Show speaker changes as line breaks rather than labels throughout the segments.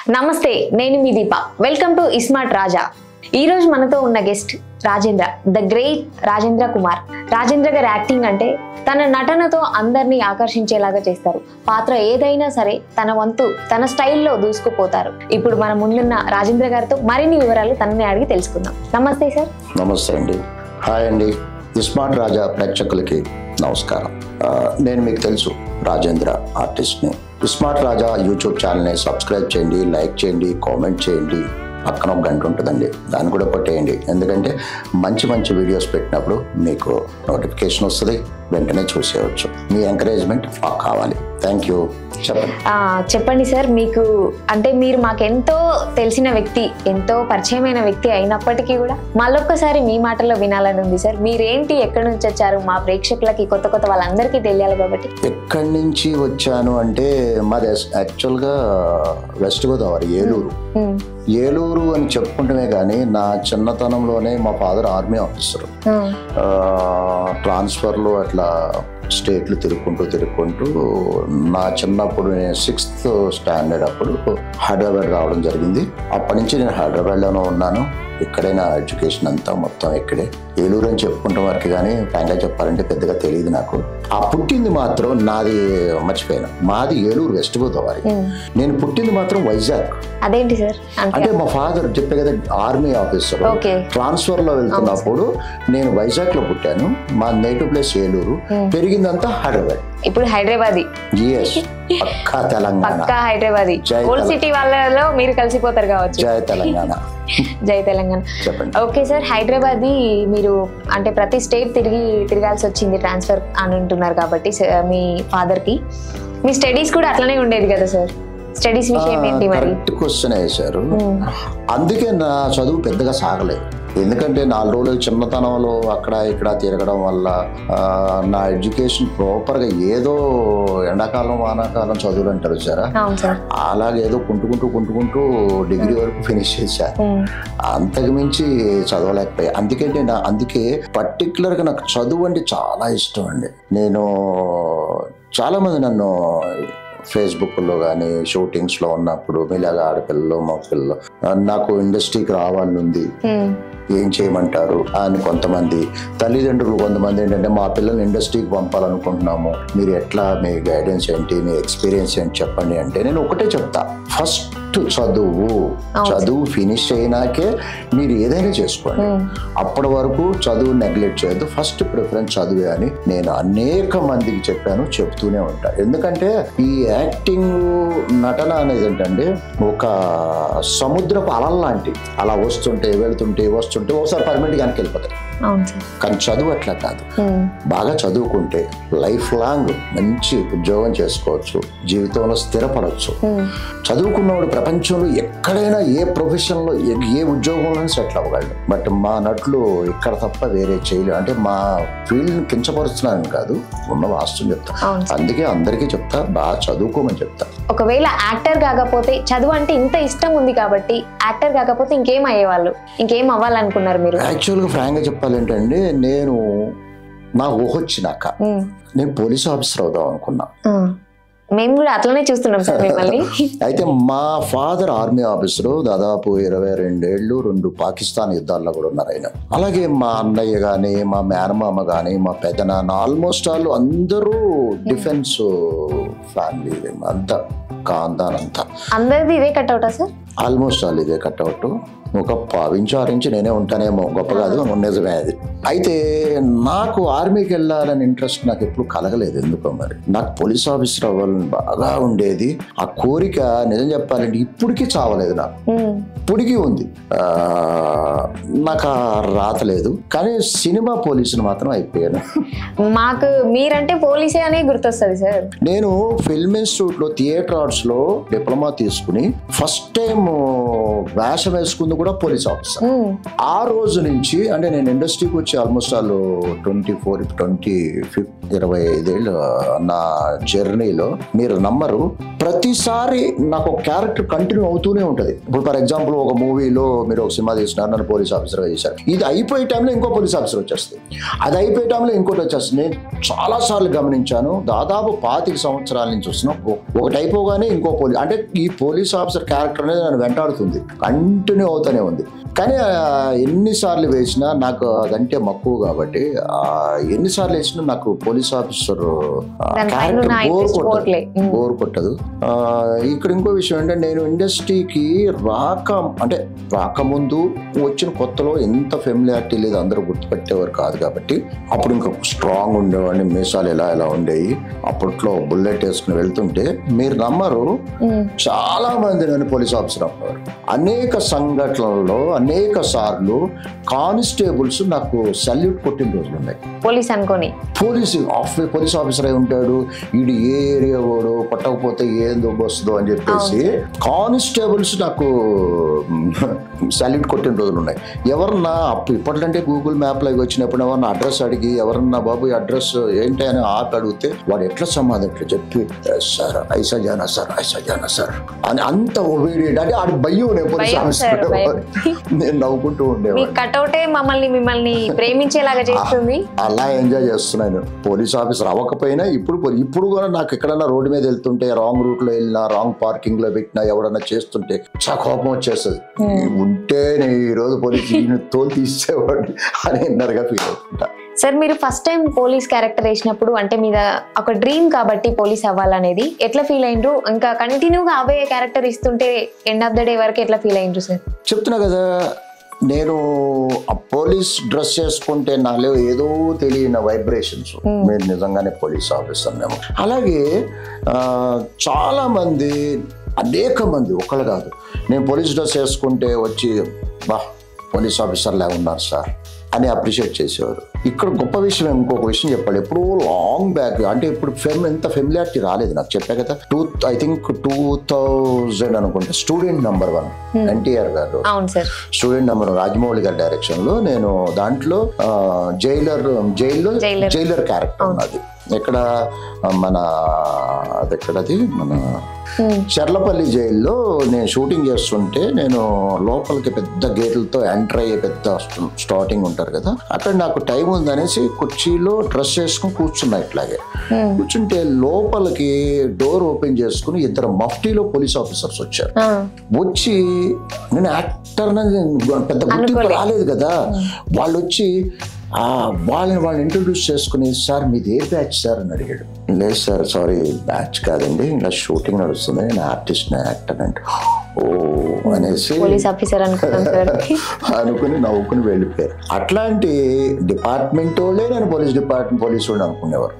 నమస్తే, నేను మీ దీప. Welcome to iSmart రాజా. ఈ రోజు మనతో ఉన్న guest Rajendra, the great Rajendra Kumar. Rajendra గారి యాక్టింగ్ అంటే తన నటనతో అందరినీ ఆకర్షించేలాగా చేస్తారు. పాత్ర ఏదైనా సరే తన వంతు తన స్టైల్లో దూసుకుపోతారు. ఇప్పుడు మన ముందున్న రాజేంద్ర గారితో మరిన్ని వివరాలు తనని అడిగి తెలుసుకుందాం. నమస్తే సార్.
నమస్తే అండి. హాయ్ అండి. ఇస్మార్ట్ రాజా ప్రేక్షకులకి నమస్కారం. నేను మీకు తెలుసు, రాజేంద్ర ఆర్టిస్ట్ని. ఇస్మార్ట్ రాజా యూట్యూబ్ ఛానల్ని సబ్స్క్రైబ్ చేయండి, లైక్ చేయండి, కామెంట్ చేయండి. పక్కన ఒక గంట ఉంటుందండి, దాన్ని కూడా కొట్టేయండి. ఎందుకంటే మంచి మంచి వీడియోస్ పెట్టినప్పుడు మీకు నోటిఫికేషన్ వస్తుంది, వెంటనే చూసేయవచ్చు. మీ ఎంకరేజ్మెంట్ మాకు కావాలి. Thank you.
చెప్పండి సార్, మీకు అంటే మీరు మాకెంతో తెలిసిన వ్యక్తి, ఎంతో పరిచయమైన వ్యక్తి అయినప్పటికీ కూడా మళ్ళొక్కసారి మీ మాటల్లో వినాలని ఉంది సార్. మీరేంటి, ఎక్కడి నుంచి వచ్చారు? మా ప్రేక్షకులకి కొత్త కొత్త వాళ్ళందరికీ తెలియాలి కాబట్టి.
ఎక్కడి నుంచి వచ్చాను అంటే మాది యాక్చువల్గా వెస్ట్ గోదావరి, ఏలూరు. ఏలూరు అని చెప్పుకుంటమే కానీ నా చిన్నతనంలోనే మా ఫాదర్ ఆర్మీ ఆఫీసర్. ట్రాన్స్ఫర్లు అట్లా స్టేట్లు తిరుగుకుంటూ నా చిన్నప్పుడు నేను 6th స్టాండర్డ్ అప్పుడు హైదరాబాద్ రావడం జరిగింది. అప్పటి నుంచి నేను హైదరాబాద్లోనే ఉన్నాను. ఇక్కడే నా ఎడ్యుకేషన్ అంతా మొత్తం ఇక్కడే. ఏలూరు అని చెప్పుకుంటాం వరకు కానీ ఫ్రాంక్గా చెప్పాలంటే పెద్దగా తెలియదు నాకు. ఆ పుట్టింది మాత్రం నాది మర్చిపోయాను. మాది ఏలూరు, వెస్ట్ గోదావరి. నేను పుట్టింది మాత్రం వైజాగ్.
అదేంటి సార్?
అంటే మా ఫాదర్ చెప్పే కదా, ఆర్మీ ఆఫీసర్. ట్రాన్స్ఫర్ లో వెళ్తున్నప్పుడు నేను వైజాగ్ లో పుట్టాను. మా నేటివ్ ప్లేస్ ఏలూరు, పెరిగిందంతా హైదరాబాద్.
ఇప్పుడు హైదరాబాదీ.
పక్కా తెలంగాణ,
పక్కా హైదరాబాదీ. ఓల్డ్ సిటీ వాళ్ళలో మీరు కలిసిపోతారు కావచ్చు.
జై తెలంగాణ.
జై తెలంగాణ.
చెప్పండి.
ఓకే సార్, హైదరాబాదీ మీరు అంటే ప్రతి స్టేట్ తిరగాల్సి వచ్చింది ట్రాన్స్ఫర్ అని అంటున్నారు కాబట్టి మీ ఫాదర్ కి. మీ స్టడీస్ కూడా అట్లనే ఉండేది కదా సార్? స్టడీస్ విషయం ఏంటి మరి?
కరెక్ట్ క్వశ్చన్ వేశారు. అందుకే నా చదువు పెద్దగా సాగలేదు. ఎందుకంటే 4 రోజులు చిన్నతనంలో అక్కడ ఇక్కడ తిరగడం వల్ల నా ఎడ్యుకేషన్ ప్రాపర్గా ఏదో ఎండాకాలం వానాకాలం చదువులు అంటారు సారా, అలాగేదో కుంటుకుంటూ డిగ్రీ వరకు ఫినిష్ చేశాను. అంతకు మించి చదవలేకపోయా. అందుకే పర్టికులర్గా నాకు చదువు అంటే చాలా ఇష్టం అండి. నేను చాలామంది నన్ను ఫేస్బుక్లో కానీ షూటింగ్స్లో ఉన్నప్పుడు మీలాగా ఆడపిల్లలు మా పిల్లలు నాకు ఇండస్ట్రీకి రావాలని ఉంది, ఏం చేయమంటారు అని కొంతమంది తల్లిదండ్రులు, కొంతమంది ఏంటంటే మా పిల్లల్ని ఇండస్ట్రీకి పంపాలనుకుంటున్నాము, మీరు ఎట్లా, మీ గైడెన్స్ ఏంటి, మీ ఎక్స్పీరియన్స్ ఏంటి చెప్పండి అంటే నేను ఒకటే చెప్తా, ఫస్ట్ చదువు ఫినిష్ అయినాకే మీరు ఏదైనా చేసుకోండి. అప్పటి వరకు చదువు నెగ్లెక్ట్ చేయొద్దు, ఫస్ట్ ప్రిఫరెన్స్ చదువే అని నేను అనేక మందికి చెప్పాను, చెప్తూనే ఉంటాను. ఎందుకంటే ఈ యాక్టింగ్ నటన అనేది ఏంటంటే ఒక సముద్రపు అలల లాంటి, అలా వస్తుంటే వెళ్తుంటే ఒకసారి పర్మనెంట్ గా వెళ్ళిపోతాయి. కానీ చదువు అట్లా కాదు. బాగా చదువుకుంటే లైఫ్ లాంగ్ మంచి ఉద్యోగం చేసుకోవచ్చు, జీవితంలో స్థిరపడవచ్చు. చదువుకున్నవాడు ప్రపంచంలో ఎక్కడైనా ఏ ప్రొఫెషన్ లో ఏ ఉద్యోగంలో సెటిల్ అవ్వగలడు. బట్ మా నటులు ఇక్కడ తప్ప వేరే చేయలేదు. అంటే మా ఫీల్డ్ ని కించపరుస్తున్నాను కాదు, ఉన్న వాస్తవం చెప్తా. అందుకే అందరికీ చెప్తా, బాగా చదువుకోమని చెప్తా.
ఒకవేళ యాక్టర్ కాకపోతే, చదువు అంటే ఇంత ఇష్టం ఉంది కాబట్టి యాక్టర్ కాకపోతే ఇంకేం అయ్యేవాళ్ళు, ఇంకేం అవ్వాలనుకున్నారు మీరు?
యాక్చువల్గా ఫ్రాంక్ గా చెప్పాలంటే నేను నా ఊహ వచ్చినాక నేను పోలీస్ ఆఫీసర్ అవుదాం అనుకున్నా.
మేము కూడా అట్లనే చూస్తున్నాం సార్ మిమ్మల్ని.
అయితే మా ఫాదర్ ఆర్మీ ఆఫీసరు, దాదాపు 22 ఏళ్ళు 2 పాకిస్తాన్ యుద్ధాల్లో కూడా ఉన్నారు ఆయన. అలాగే మా అన్నయ్య కానీ, మా మేనమామ కానీ, మా పెద్దనాన్న, ఆల్మోస్ట్ వాళ్ళు అందరూ డిఫెన్స్ ఫ్యామిలీ, అంతా ఖాందాన్ అంతా.
అందరిది ఇదే కట్అవుటా సార్?
ఆల్మోస్ట్ వాళ్ళు ఇదే కట్అవుట్. ఒక 5 ఇంచు నేనే ఉంటానేమో, గొప్ప కాదు, నిజమే అది. అయితే నాకు ఆర్మీకి వెళ్ళాలని ఇంట్రెస్ట్ నాకు ఎప్పుడు కలగలేదు ఎందుకో మరి. నాకు పోలీస్ ఆఫీసర్ అవ్వాలని బాగా ఉండేది. ఆ కోరిక నిజం చెప్పాలంటే ఇప్పటికీ చావలేదు, నాకు ఇప్పటికీ ఉంది. నాకు రాతలేదు, కానీ సినిమా పోలీసుని మాత్రం అయిపోయాను.
మాకు మీరంటే పోలీసే అనే గుర్తొస్తుంది సార్.
నేను ఫిల్మ్ ఇన్స్టిట్యూట్ లో థియేటర్ ఆర్ట్స్ లో డిప్లొమా తీసుకుని ఫస్ట్ టైం వేషం వేసుకుంది కూడా పోలీస్ ఆఫీసర్. ఆ రోజు నుంచి అంటే నేను ఇండస్ట్రీకి వచ్చి ఆల్మోస్ట్ వాళ్ళు 25 ఏళ్ళు నా జర్నీలో మీరు నమ్మరు, ప్రతిసారి నాకు ఒక క్యారెక్టర్ కంటిన్యూ అవుతూనే ఉంటుంది. ఇప్పుడు ఫర్ ఎగ్జాంపుల్ ఒక మూవీలో మీరు ఒక సినిమా తీసినారు, నన్ను పోలీస్ ఆఫీసర్గా చేశారు. ఇది అయిపోయే టైంలో ఇంకో పోలీస్ ఆఫీసర్ వచ్చేస్తుంది, అది అయిపోయే టైంలో ఇంకోటి వచ్చేస్తుంది. నేను చాలా సార్లు గమనించాను, దాదాపు 25 సంవత్సరాల నుంచి వస్తున్నాం. ఒకటి అయిపోగానే మధ్యలోనే ఇంకో పోలీస్, అంటే ఈ పోలీస్ ఆఫీసర్ క్యారెక్టర్ అనేది నన్ను వెంటాడుతుంది, కంటిన్యూ అవుతూనే ఉంది. కానీ ఎన్నిసార్లు వేసినా నాకు అదంటే మక్కువ కాబట్టి ఎన్నిసార్లు వేసినా నాకు పోలీస్ ఆఫీసర్ క్యారెక్టర్ బోర్ కొట్టదు. ఇక్కడ ఇంకో విషయం ఏంటంటే నేను ఇండస్ట్రీకి రాకముందు వచ్చిన కొత్తలో ఎంత ఫెమిలియారిటీ లేదు, అందరూ గుర్తుపెట్టేవారు కాదు కాబట్టి అప్పుడు ఇంకా స్ట్రాంగ్ ఉండేవాడిని, మీసాలు ఎలా ఉండేవి. అప్పట్లో బుల్లెట్ వేసుకుని వెళ్తుంటే మీరు నమ్మరు, చాలా మంది నన్ను పోలీస్ ఆఫీసర్ అన్నారు. అనేక సంఘటనలలో అనేక సార్లు కానిస్టేబుల్స్ నాకు సల్యూట్ కొట్టిన రోజులు ఉన్నాయి. పోలీస్ ఆఫీసర్ అయి ఉంటాడు, వీడు ఏ ఏరియా వాడు, కొట్టకపోతే ఏందో వస్తుందో అని చెప్పేసి కానిస్టేబుల్స్ నాకు సల్యూట్ కొట్టిన రోజులు ఉన్నాయి. ఎవరన్నా ఇప్పటికంటే గూగుల్ మ్యాప్ లో వచ్చినప్పుడు ఎవరన్నా అడ్రస్ అడిగి ఎవరన్నా బాబు ఈ అడ్రస్ ఏంటి అని అడిగితే వాడు ఎట్లా సమాధానం ఎట్లా చెప్పి సార్ ఐసా జానా సార్ అని అంత ఒబీడియంట్, అంటే ఆడి భయం పోలీస్ ఆఫీసర్. నేను నవ్వుకుంటూ ఉండేవాడిని,
మిమ్మల్ని ప్రేమించేలాగా చేస్తుంది.
అలా ఎంజాయ్ చేస్తున్నాను. పోలీస్ ఆఫీసర్ అవ్వకపోయినా ఇప్పుడు కూడా నాకు ఎక్కడన్నా రోడ్డు మీద వెళ్తుంటే రాంగ్ రూట్ లో వెళ్ళినా, రాంగ్ పార్కింగ్ లో పెట్టినా, ఎవడన్నా చేస్తుంటే చాలా కోపం వచ్చేస్తుంది. ఉంటే నేను ఈ రోజు పోలీసు తోలు తీసేవాడిని అని ఎన్నరగా ఫీల్ అవుతుంటా.
సార్ మీరు ఫస్ట్ టైం పోలీస్ క్యారెక్టర్ వేసినప్పుడు అంటే మీద ఒక డ్రీమ్ కాబట్టి పోలీస్ అవ్వాలనేది ఎట్లా ఫీల్ అయ్యిండ్రు? ఇంకా కంటిన్యూగా అవే క్యారెక్టర్ ఇస్తుంటే ఎండ్ ఆఫ్ ద డే వరకు ఎట్లా ఫీల్ అయ్యిండ్రు సార్?
చెప్తున్నా కదా, నేను ఆ పోలీస్ డ్రెస్ చేసుకుంటే నాలో ఏదో తెలియని వైబ్రేషన్స్, మీరు నిజంగానే పోలీస్ ఆఫీసర్ నేమో. అలాగే చాలా మంది, అనేక మంది, ఒకళ్ళు కాదు, నేను పోలీస్ డ్రెస్ వేసుకుంటే వచ్చి పోలీస్ ఆఫీసర్లా ఉన్నారు సార్ అని అప్రిషియేట్ చేసేవారు. ఇక్కడ గొప్ప విషయం, ఇంకొక విషయం చెప్పాలి. ఎప్పుడు లాంగ్ బ్యాక్, అంటే ఇప్పుడు ఎంత ఫెమిలియారిటీ రాలేదు నాకు. చెప్పా కదా, ఐ థింక్ 2000 అనుకుంటా, స్టూడెంట్ నెంబర్ 1 ఎన్టీఆర్ గారు స్టూడెంట్ నెంబర్ 1 రాజమౌళి గారి డైరెక్షన్ లో నేను దాంట్లో జైలర్ క్యారెక్టర్ ఉన్నది. ఎక్కడ అదెక్కడది మన చర్లపల్లి జైల్లో నేను షూటింగ్ చేస్తుంటే, నేను లోపలికి పెద్ద గేట్లతో ఎంటర్ అయ్యే పెద్ద స్టార్టింగ్ ఉంటారు కదా, అక్కడ నాకు టైం ఉందనేసి కుర్చీలో డ్రెస్ వేసుకుని కూర్చున్నా. ఇట్లాగే కూర్చుంటే లోపలికి డోర్ ఓపెన్ చేసుకుని 2 మఫ్టీలో పోలీస్ ఆఫీసర్స్ వచ్చారు. వచ్చి నేను యాక్టర్ పెద్ద గుర్తింపు రాలేదు కదా, వాళ్ళు వచ్చి వాళ్ళని ఇంట్రొడ్యూస్ చేసుకుని, సార్ మీది ఏ బ్యాచ్ సార్ అని అడిగాడు. లేదు సార్, సారీ బ్యాచ్ కాదండి, ఇలా షూటింగ్ నడుస్తుంది, నేను ఆర్టిస్ట్ యాక్టర్ అంటే ఓ అనేసి అనుకుని నవ్వుకుని వెళ్ళిపోయారు. అట్లాంటి డిపార్ట్మెంట్ వాళ్ళే నేను పోలీస్ వాళ్ళు అనుకునేవారు.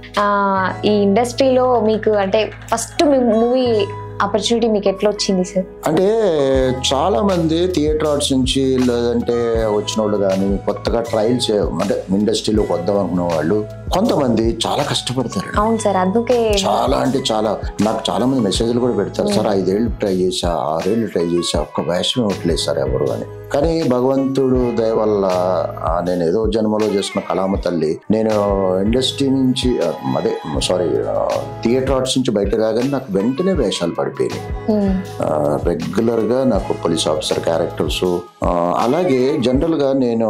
ఈ ఇండస్ట్రీలో మీకు అంటే ఫస్ట్ మూవీ ఆపర్చునిటీ మీకు ఎట్లా వచ్చింది సార్?
అంటే చాలా మంది థియేటర్ ఆర్ట్స్ నుంచి లేదంటే వచ్చిన వాళ్ళు కానీ కొత్తగా ట్రయల్స్ అంటే ఇండస్ట్రీలోకి వద్దాం అనుకునే వాళ్ళు కొంతమంది చాలా కష్టపడతారు.
అవును సార్, అందుకే
చాలా అంటే చాలా, నాకు చాలా మంది మెసేజ్లు కూడా పెడతారు, సార్ 5 ఏళ్ళు ట్రై చేసా, 6 ఏళ్ళు ట్రై చేసా, ఒక్క వేషం ఇవ్వట్లేదు సార్ ఎవరు అని. కానీ భగవంతుడు దయ వల్ల నేను ఏదో జన్మలో చేసుకున్న కళామ తల్లి, నేను ఇండస్ట్రీ నుంచి థియేటర్ ఆర్ట్స్ నుంచి బయట రాగానే నాకు వెంటనే వేషాలు పడిపోయినాయి. రెగ్యులర్ గా నాకు పోలీస్ ఆఫీసర్ క్యారెక్టర్స్. అలాగే జనరల్ గా నేను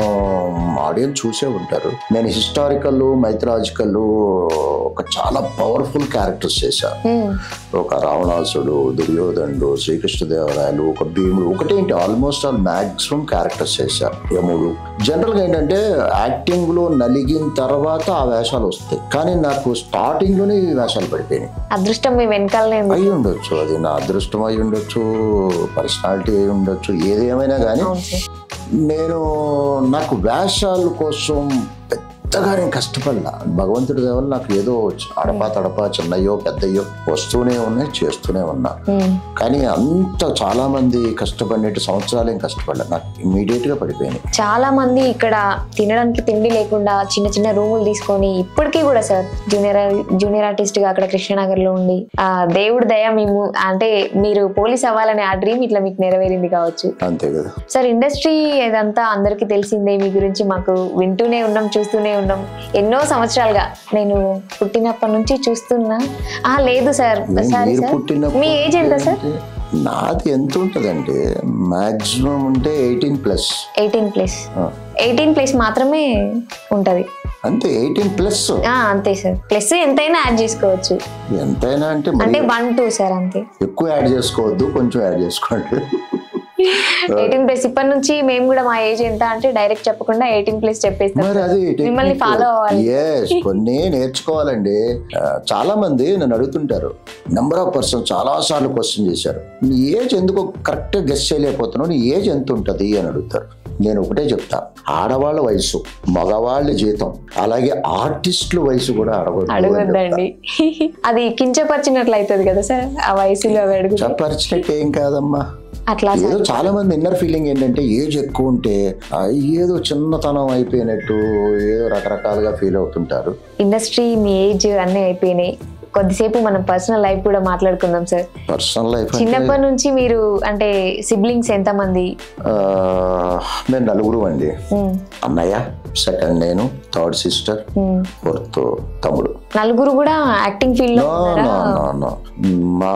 ఆడియన్స్ చూసే ఉంటారు, నేను హిస్టారికల్, మైథలాజికల్ ఒక చాలా పవర్ఫుల్ క్యారెక్టర్స్ చేశా. ఒక రావణాసుడు, దుర్యోధనుడు, శ్రీకృష్ణదేవరాయలు, ఒక భీముడు, ఒకటేంటి ఆల్మోస్ట్ ఆల్ మ్యాక్సిమం క్యారెక్టర్స్ చేశా. యముడు. జనరల్ గా ఏంటంటే యాక్టింగ్ లో నలిగిన తర్వాత ఆ వేషాలు వస్తాయి, కానీ నాకు స్టార్టింగ్ లోనే ఈ వేషాలు పడిపోయినాయి.
అదృష్టం మీ వెనకాలనే
అయి ఉండొచ్చు, అది నా అదృష్టం అయి ఉండొచ్చు, పర్సనాలిటీ అయి ఉండొచ్చు, ఏదేమైనా కానీ నాకు వేషాల కోసం పెద్దగా నేను కష్టపడ్డా. భగవంతుడి దేవల్ల నాకు ఏదో అడపా తడపా చిన్నయ్యో పెద్దయ్యో వస్తూనే ఉన్నాయి, చేస్తూనే ఉన్నా. కానీ అంత చాలా మంది కష్టపడినట్టు సంవత్సరాలు ఏం కష్టపడ్డా, నాకు ఇమ్మీడియట్ గా పడిపోయినాయి.
చాలా మంది ఇక్కడ తినడానికి తిండి లేకుండా చిన్న చిన్న రూములు తీసుకొని ఇప్పటికీ కూడా సార్ జూనియర్ ఆర్టిస్ట్ గా అక్కడ కృష్ణనగర్ లో ఉండి దేవుడి దయ మేము అంటే మీరు పోలీస్ అవ్వాలనే ఆ డ్రీమ్ ఇట్లా మీకు నెరవేరింది కావచ్చు.
అంతే కదా
సార్. ఇండస్ట్రీ ఇదంతా అందరికీ తెలిసిందే, మీ గురించి మాకు వింటూనే ఉన్నాం, చూస్తూనే ఉన్నాం ఎన్నో సంవత్సరాలుగా. నేను పుట్టినప్పటి నుంచి చూస్తున్నా. లేదు సార్, మీ ఏజ్ ఎంత సార్?
నాది ఎంత ఉంటదంటే మాక్సిమం ఉంటే 18+.
18+ మాత్రమే ఉంటది.
అంతే 18+.
అంతే సార్, ప్లస్ ఎంతైనా యాడ్ చేసుకోవచ్చు.
ఎంతైనా అంటే
1-2 సార్ అంతే.
ఎక్కువ యాడ్ చేసుకోవద్దు, కొంచెం యాడ్ చేసుకోండి.
18+ ఇప్పటి నుంచి మేము కూడా మా ఏజ్ ఎంత అంటే డైరెక్ట్ చెప్పకుండా 18+ చెప్పేస్తాం.
మరి అది
మిమ్మల్ని ఫాలో అవ్వాలి.
కొన్ని నేర్చుకోవాలండి. చాలా మంది నన్ను అడుగుతుంటారు, నెంబర్ ఆఫ్ పర్సన్ చాలా సార్లు క్వశ్చన్ చేశారు, నీ ఏజ్ ఎందుకు కరెక్ట్ గెస్ చేయలేకపోతున్నావు, నీ ఏజ్ ఎంత ఉంటది అని అడుగుతారు. నేను ఒకటే చెప్తా, ఆడవాళ్ళ వయసు, మగవాళ్ళ జీతం, అలాగే ఆర్టిస్టుల వయసు కూడా
అడగొద్దండి. అది కించపరిచినట్లు అవుతుంది కదా సార్ ఆ వయసులో.
కించపరిచినట్టు ఏం కాదమ్మా.
అట్లా
ఏదో చాలా మంది ఇన్నర్ ఫీలింగ్ ఏంటంటే ఏజ్ ఎక్కువ ఉంటే ఏదో చిన్నతనం అయిపోయినట్టు ఏదో రకరకాలుగా ఫీల్ అవుతుంటారు.
ఇండస్ట్రీ, మీ ఏజ్ అన్నీ అయిపోయినాయి. కొద్దిసేపు మనం పర్సనల్ లైఫ్ కూడా మాట్లాడుకుందాం సార్.
పర్సనల్ లైఫ్
చిన్నప్పటి నుంచి మీరు అంటే సిబ్లింగ్స్ ఎంతమంది?
మేము 4 అండి. అన్నయ్య, సెకండ్ నేను, థర్డ్ సిస్టర్, ఫోర్త్ తమ్ముడు.
4 కూడా యాక్టింగ్ ఫీల్డ్ లో?
మా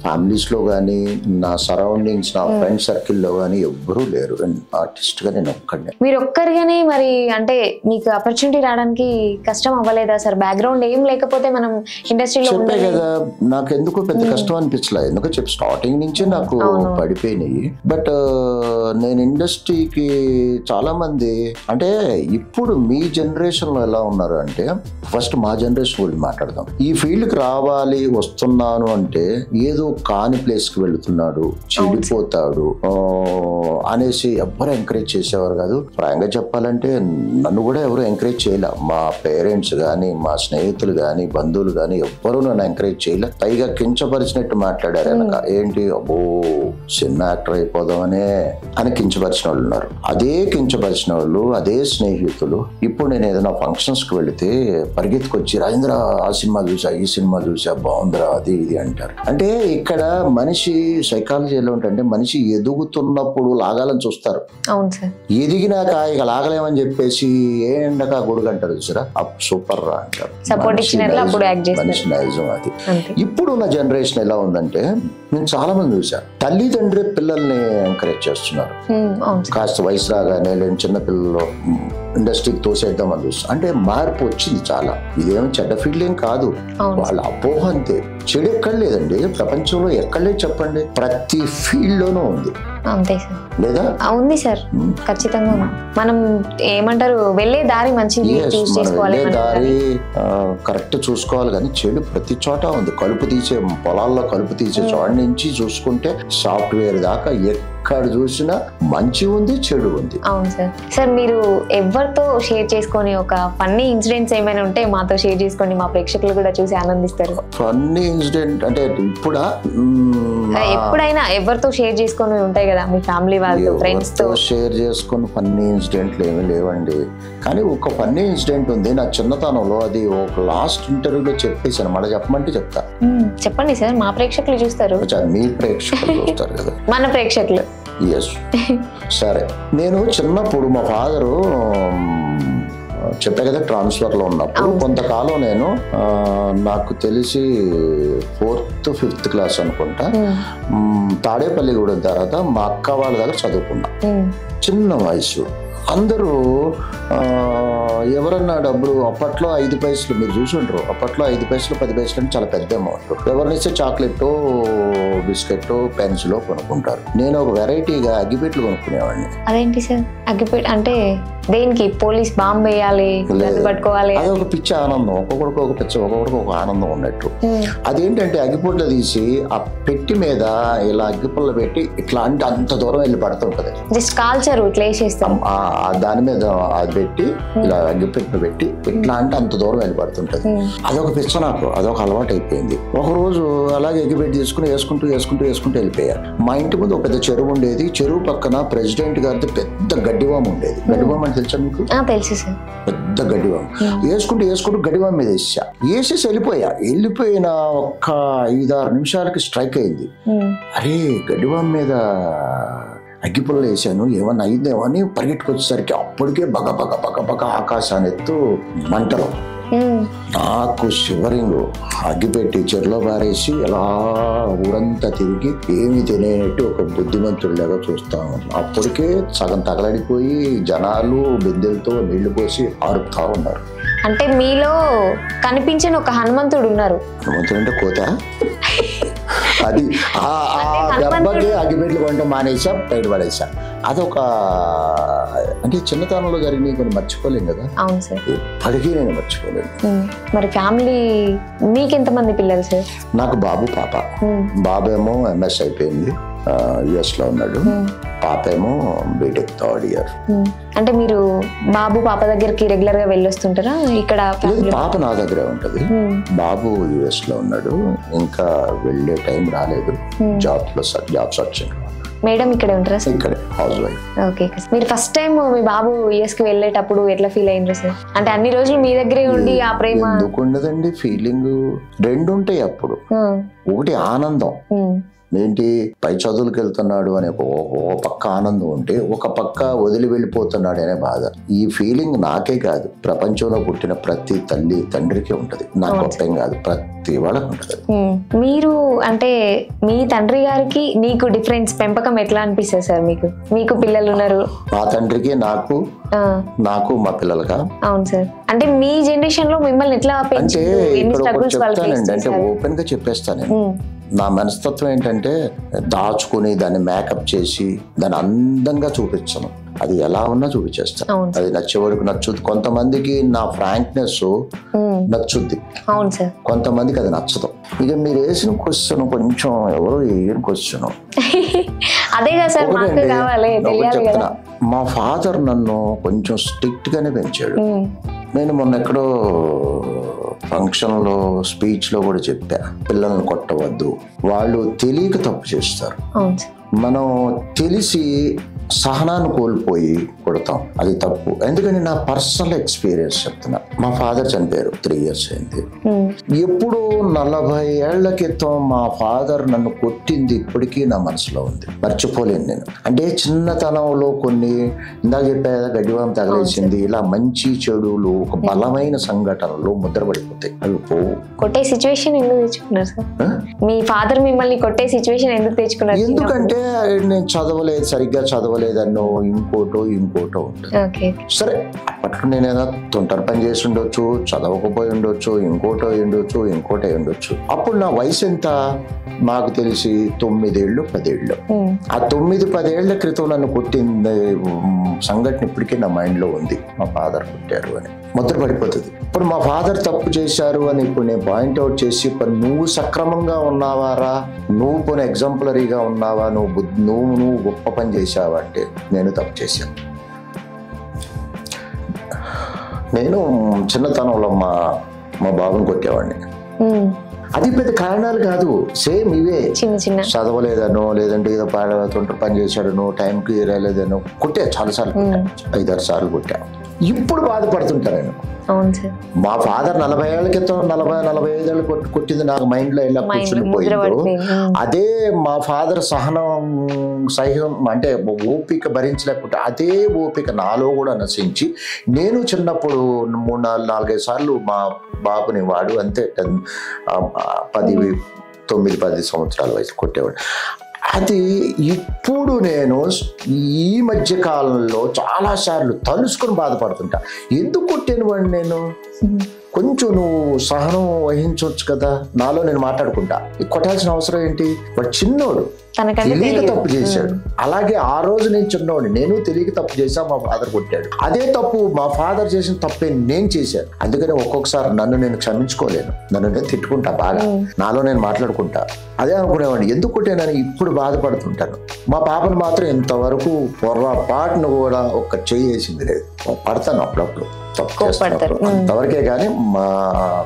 ఫ్యామిలీస్ లో గానీ, నా సరౌండింగ్స్, నా ఫ్రెండ్ సర్కిల్ లో గానీ ఎవ్వరూ లేరు ఆర్టిస్ట్ గా. నేను ఒక్కడే.
మీరు ఒక్కరిగానే మరి అంటే మీకు ఆపర్చునిటీ రావడానికి కష్టం అవ్వలేదా సార్? బ్యాక్గ్రౌండ్ ఏం లేకపోతే మనం ఇండస్ట్రీలో
చెప్పే కదా, నాకు ఎందుకు పెద్ద కష్టం అనిపించలే. ఎందుకు చెప్పి స్టార్టింగ్ నుంచే నాకు పడిపోయినాయి. బట్ నేను ఇండస్ట్రీకి చాలా మంది అంటే ఇప్పుడు మీ జనరేషన్ లో ఎలా ఉన్నారు అంటే, ఫస్ట్ మా జనరేషన్ గురించి మాట్లాడదాం. ఈ ఫీల్డ్ కి రావాలి వస్తున్నాను అంటే ఏదో కాని ప్లేస్ కి వెళుతున్నాడు, చెడిపోతాడు అనేసి ఎవ్వరు ఎంకరేజ్ చేసేవారు కాదు. ప్రాయంగా చెప్పాలంటే నన్ను కూడా ఎవరు ఎంకరేజ్ చేయలే. మా పేరెంట్స్ గానీ, మా స్నేహితులు గానీ, బంధువులు గానీ ఎవ్వరూ నన్ను ఎంకరేజ్ చేయలే. పైగా కించపరిచినట్టు మాట్లాడారు వెనక. ఏంటి, అబ్బో సినిమా యాక్టర్ అయిపోదామనే అని కించపరిచిన వాళ్ళు ఉన్నారు. అదే కించపరిచిన వాళ్ళు, అదే స్నేహితులు ఇప్పుడు నేను ఏదైనా ఫంక్షన్స్ కి వెళితే పరిగెత్తుకొచ్చి, రాజేంద్ర ఆ సినిమా చూసా, ఈ సినిమా చూసా, బాగుందిరా, అది ఇది అంటారు. అంటే ఇక్కడ మనిషి సైకాలజీ ఎలా ఉంటుందంటే, మనిషి ఎదుగుతున్నప్పుడు లాగాలని చూస్తారు. ఎదిగినాక ఇక లాగలేమని చెప్పేసి ఏ ఎండక గొడుగు అంటారు చూసారా, సూపర్ రా అంటారు. మనిషి నైజం అది. ఇప్పుడున్న జనరేషన్ ఎలా ఉందంటే, నేను చాలా మంది చూసా, తల్లిదండ్రి పిల్లల్ని ఎంకరేజ్ చేస్తున్నారు. కాస్త వయసు రాగానే లేని చిన్న పిల్లలు ఇండస్ట్రీకి తోసేద్దామని చూస్తా. అంటే మార్పు వచ్చింది చాలా. ఇదేమో చెడ్డ ఫీల్డ్ ఏం కాదు, వాళ్ళ అపోహ అంతే. చెడు ఎక్కడ లేదండి ప్రపంచంలో, ఎక్కడ లేదు చెప్పండి. ప్రతి ఫీల్డ్ లోనూ ఉంది.
అంతే సార్,
లేదా?
ఉంది సార్, ఖచ్చితంగా. మనం ఏమంటారు, వెళ్ళే దారి మంచిది చేసుకోవాలి,
దారి కరెక్ట్ చూసుకోవాలి. కానీ చెడు ప్రతి చోట ఉంది. కలుపు తీసే పొలాల్లో కలుపు తీసే చోట నుంచి చూసుకుంటే సాఫ్ట్వేర్ దాకా ఎక్కడ చూసినా మంచి ఉంది, చెడు ఉంది.
అవును సార్. సార్ మీరు ఎవరితో షేర్ చేసుకొని ఒక ఫన్నీ ఇన్సిడెంట్స్ ఏమైనా ఉంటే మాతో షేర్ చేసుకోండి, మా ప్రేక్షకులు కూడా చూసి ఆనందిస్తారు.
ఫన్నీ ఇన్సిడెంట్ అంటే ఇప్పుడా?
ఎప్పుడైనా ఎవరితో షేర్ చేసుకొని ఉంటాయి కదా, మీ ఫ్యామిలీ వాళ్ళతో, ఫ్రెండ్స్ తో షేర్
చేసుకుని ఫన్నీ ఇన్సిడెంట్లు ఏమీ లేవండి. కానీ ఒక ఫన్నీ ఇన్సిడెంట్ ఉంది నా చిన్నతనంలో. అది ఒక లాస్ట్ ఇంటర్వ్యూలో చెప్పేసాను, మళ్ళీ చెప్పమంటే చెప్తా.
చెప్పండి సార్, మా ప్రేక్షకులు చూస్తారు.
మీ ప్రేక్షకులు చూస్తారు కదా,
మన ప్రేక్షకులు.
సరే, నేను చిన్నప్పుడు మా ఫాదరు చెప్పే కదా ట్రాన్స్ఫర్ లో ఉన్నప్పుడు కొంతకాలం నేను నాకు తెలిసి 4th 5th క్లాస్ అనుకుంటా, తాడేపల్లిగూడెం తర్వాత మా అక్క వాళ్ళ దగ్గర చదువుకున్నా. చిన్న వయసు. అందరూ ఎవరన్నా డబ్బులు, అప్పట్లో 5 పైసలు మీరు చూసుంటారు, అప్పట్లో 5 పైసలు 10 పైసలు అంటే చాలా పెద్ద అమౌంట్. ఎవరినిస్తే చాక్లెట్, బిస్కెట్, పెన్సిల్ కొనుక్కుంటారు. నేను ఒక వెరైటీగా అగ్గిపెట్లు కొనుక్కునేవాడిని.
అదేంటి సార్ అగ్గిపెట్టి అంటే? దేనికి? పోలీస్ బాంబు వేయాలి, పట్టుకోవాలి,
అది ఒక పిచ్చి ఆనందం. ఒక్కొక్కడికి ఒక పిచ్చి, ఒక్కొక్కడికి ఒక ఆనందం ఉన్నట్టు. అదేంటంటే అగ్గిపుల్ల తీసి ఆ పెట్టి మీద ఇలా అగ్గిపుల్ల పెట్టి ఇట్లా అంటే అంత దూరం వెళ్ళి పడుతుంటది.
జస్ట్ కాల్చరు, ఇట్లా వేసేస్తాం.
దాని మీద అది పెట్టి ఇలా అగ్గిపెట్టు పెట్టి ఇట్లా అంటే అంత దూరం వెళ్ళి పడుతుంటది. అదొక పిచ్చ నాకు, అదొక అలవాటు అయిపోయింది. ఒక రోజు అలాగే అగ్గిపెట్టి తీసుకుని వేసుకుంటూ వెళ్ళిపోయా. మా ఇంటి ముందు ఒక పెద్ద చెరువు ఉండేది. చెరువు పక్కన ప్రెసిడెంట్ గారిది పెద్ద గడ్డివాము ఉండేది. గడ్డివాము అంటే తెలుసా మీకు?
తెలుసు సార్.
పెద్ద గడ్డివాము. వేసుకుంటూ గడ్డివాము మీద వేసేసి వెళ్ళిపోయిన ఒక్క 5-6 నిమిషాలకి స్ట్రైక్ అయింది. అరే, గడ్డివాము మీద అగ్గిపుల్లలు వేసాను, ఏమన్నా అయిందేమో అని పరిగెట్టుకొచ్చేసరికి అప్పటికే బగ ఆకాశాన్ని ఎత్తు మంటలు. నాకు షివరింగ్, అగ్గిపెట్టి చెరులో పారేసి ఎలా ఊరంతా తిరిగి ఏమి తినేట్టు ఒక బుద్ధిమంతుడిలాగా చూస్తా ఉన్నాను. అప్పటికే సగం తగలడిపోయి జనాలు బిందెలతో నీళ్లు పోసి ఆరుపుతా ఉన్నారు.
అంటే మీలో కనిపించిన ఒక హనుమంతుడు ఉన్నారు.
హనుమంతుడు అంటే కోత. అది ఆ దెబ్బకి అగ్గిపెట్లు కొంటే మానేసా, బయటపడేసా. అదొక అంటే చిన్నతనంలో జరిగినవి కొన్ని మర్చిపోలేం కదా.
అవును సార్.
ఎప్పటికీ నేను మర్చిపోలేను.
మరి ఫ్యామిలీ మీకెంతమంది పిల్లలు సార్?
నాకు బాబు, పాప. బాబు ఏమో MS అయిపోయింది, US లో ఉన్నాడు. పాప ఏమో బీటెక్ 3rd year.
అంటే మీరు బాబు పాప దగ్గరికి రెగ్యులర్ గా వెళ్ళొస్తుంటారా? ఇక్కడ
పాప నా దగ్గరే ఉంటది. బాబు US లో ఉన్నాడు, ఇంకా వెళ్ళే టైం రాలేదు. Job searching.
మేడం ఇక్కడే ఉంటారా సార్?
ఇక్కడే హౌస్ వైఫ్.
ఓకే. మీరు ఫస్ట్ టైం మీ బాబు US కి వెళ్ళేటప్పుడు ఎట్లా ఫీల్ అయ్యిండ్రు సార్? అంటే అన్ని రోజులు మీ దగ్గరే ఉండి ఆ ప్రేమ
ఎందుకు ఉండదండి? ఫీలింగ్ రెండు ఉంటాయి అప్పుడు. ఒకటి ఆనందం, ఏంటి పై చదువులకు వెళ్తున్నాడు అనే ఒక పక్క ఆనందం ఉంటే, ఒక పక్క వదిలి వెళ్ళిపోతున్నాడు అనే బాధ. ఈ ఫీలింగ్ నాకే కాదు, ప్రపంచంలో పుట్టిన ప్రతి తల్లి తండ్రికి ఉంటది. నాకు గొప్పం కాదు, ప్రతి వాళ్ళకి ఉంటది.
మీరు అంటే మీ తండ్రి గారికి నీకు డిఫరెన్స్ పెంపకం ఎట్లా అనిపిస్తుంది సార్? మీకు పిల్లలు ఉన్నారు.
మా తండ్రికి నాకు మా పిల్లలకా?
అవును సార్. అంటే మీ జనరేషన్ లో మిమ్మల్ని ఎట్లా పెంచారు?
చెప్తానండి, అంటే ఓపెన్ గా చెప్పేస్తాను. నా మనస్తత్వం ఏంటంటే దాచుకుని దాన్ని మేకప్ చేసి దాన్ని అందంగా చూపించను. అది ఎలా ఉన్నా చూపించేస్తాను. అది నచ్చే వరకు నచ్చుద్ది. కొంతమందికి నా ఫ్రాంక్నెస్ నచ్చుద్ది, కొంతమందికి అది నచ్చదు. ఇక మీరు వేసిన క్వశ్చన్ కొంచెం ఎవరు వేయని క్వశ్చన్. చెప్తున్నా, మా ఫాదర్ నన్ను కొంచెం స్ట్రిక్ట్ గానే పెంచాడు. నేను మొన్న ఎక్కడో ఫంక్షన్ లో స్పీచ్ లో కూడా చెప్పా, పిల్లల్ని కొట్టవద్దు, వాళ్ళు తెలియక తప్పు చేస్తారు. మనం తెలిసి సహనాన్ని కోల్పోయి కొడతాం, అది తప్పు. ఎందుకని నా పర్సనల్ ఎక్స్పీరియన్స్ చెప్తున్నా. మా ఫాదర్ చనిపోయారు, 3 years అయింది. ఎప్పుడో 40 ఏళ్ల క్రితం మా ఫాదర్ నన్ను కొట్టింది ఇప్పటికీ నా మనసులో ఉంది, మర్చిపోలేను నేను. అంటే చిన్నతనంలో కొన్ని ఇందాక చెప్పా కదా, గడ్డివాం తగలేసింది, ఇలా మంచి చెడులు ఒక బలమైన సంఘటనలు ముద్రపడిపోతాయి, అవి పోవు.
కొట్టే సిచ్యువేషన్ ఎందుకు తెచ్చుకున్నారు సార్? మీ ఫాదర్ మిమ్మల్ని కొట్టే సిచ్యువేషన్ ఎందుకు తెచ్చుకున్నారు?
ఎందుకంటే నేను చదవలేదు, సరిగ్గా చదవలేదన్నో ఇంకోటో ఉంటుంది. సరే, అప్పట్లో నేను ఏదో తొంటరి పని చేసి ఉండొచ్చు, చదవకపోయి ఉండొచ్చు, ఇంకోటో ఉండొచ్చు. అప్పుడు నా వయసు ఎంత నాకు తెలిసి 9 ఏళ్ళు 10 ఏళ్ళు. ఆ 9-10 ఏళ్ల క్రితం నన్ను కొట్టింది సంఘటన ఇప్పటికీ నా మైండ్ లో ఉంది. మా ఫాదర్ కొట్టారు అని ముద్ర పడిపోతుంది. ఇప్పుడు మా ఫాదర్ తప్పు చేశారు అని ఇప్పుడు నేను పాయింట్అవుట్ చేసి, ఇప్పుడు నువ్వు సక్రమంగా ఉన్నావారా, నువ్వు కొన్ని ఎగ్జాంపులరీగా ఉన్నావా, నువ్వు గొప్ప పని చేశావా అంటే నేను తప్పు చేశాను. నేను చిన్నతనంలో మా బాబుని కొట్టేవాడిని. అది పెద్ద కారణాలు కాదు, సేమ్ ఇవే. చదవలేదనో, లేదంటే ఏదో తొంటరి పని చేశాడనో, టైంకి రాలేదనో కొట్టా, చాలాసార్లు కొట్టా, 5-6 సార్లు కొట్టా. ఇప్పుడు బాధపడుతుంటా నేను. మా ఫాదర్ 40 ఏళ్ల క్రితం 40-45 ఏళ్ళు కొట్టింది నాకు మైండ్ లో ఎలా కూర్చుని పోయిందో, అదే మా ఫాదర్ సహ్యం అంటే ఓపిక భరించలేకపోతే అదే ఓపిక నాలో కూడా నశించి, నేను చిన్నప్పుడు 3-4-5 సార్లు మా బాబుని, వాడు అంతే 9-10 సంవత్సరాల వయసు కొట్టేవాడు. అది ఇప్పుడు నేను ఈ మధ్య కాలంలో చాలా సార్లు తలుసుకొని బాధపడుతుంటా, ఎందుకు కొట్టాను వాడిని నేను. కొంచెం నువ్వు సహనం వహించవచ్చు కదా. నాలో నేను మాట్లాడుకుంటా, కొట్టాల్సిన అవసరం ఏంటి, వాడు చిన్నోడు, తెలియక తప్పు చేశాడు. అలాగే ఆ రోజు నేను చిన్నోడు, నేను తెలియక తప్పు చేశా, మా ఫాదర్ కొట్టాడు. అదే తప్పు మా ఫాదర్ చేసిన తప్పే నేను చేశాను. అందుకని ఒక్కొక్కసారి నన్ను నేను క్షమించుకోలేను, నన్ను నేను తిట్టుకుంటా బాగా, నాలో నేను మాట్లాడుకుంటా. అదే అనుకునేవాడిని, ఎందుకు కొట్టానని ఇప్పుడు బాధపడుతుంటాను. మా పాపను మాత్రం ఇంతవరకు పొరపాటును కూడా ఒక్క చెయ్యి వేసింది లేదు. పడతాను అప్పుడప్పుడు, తప్పు చేస్తాను అంతవరకే, కానీ మా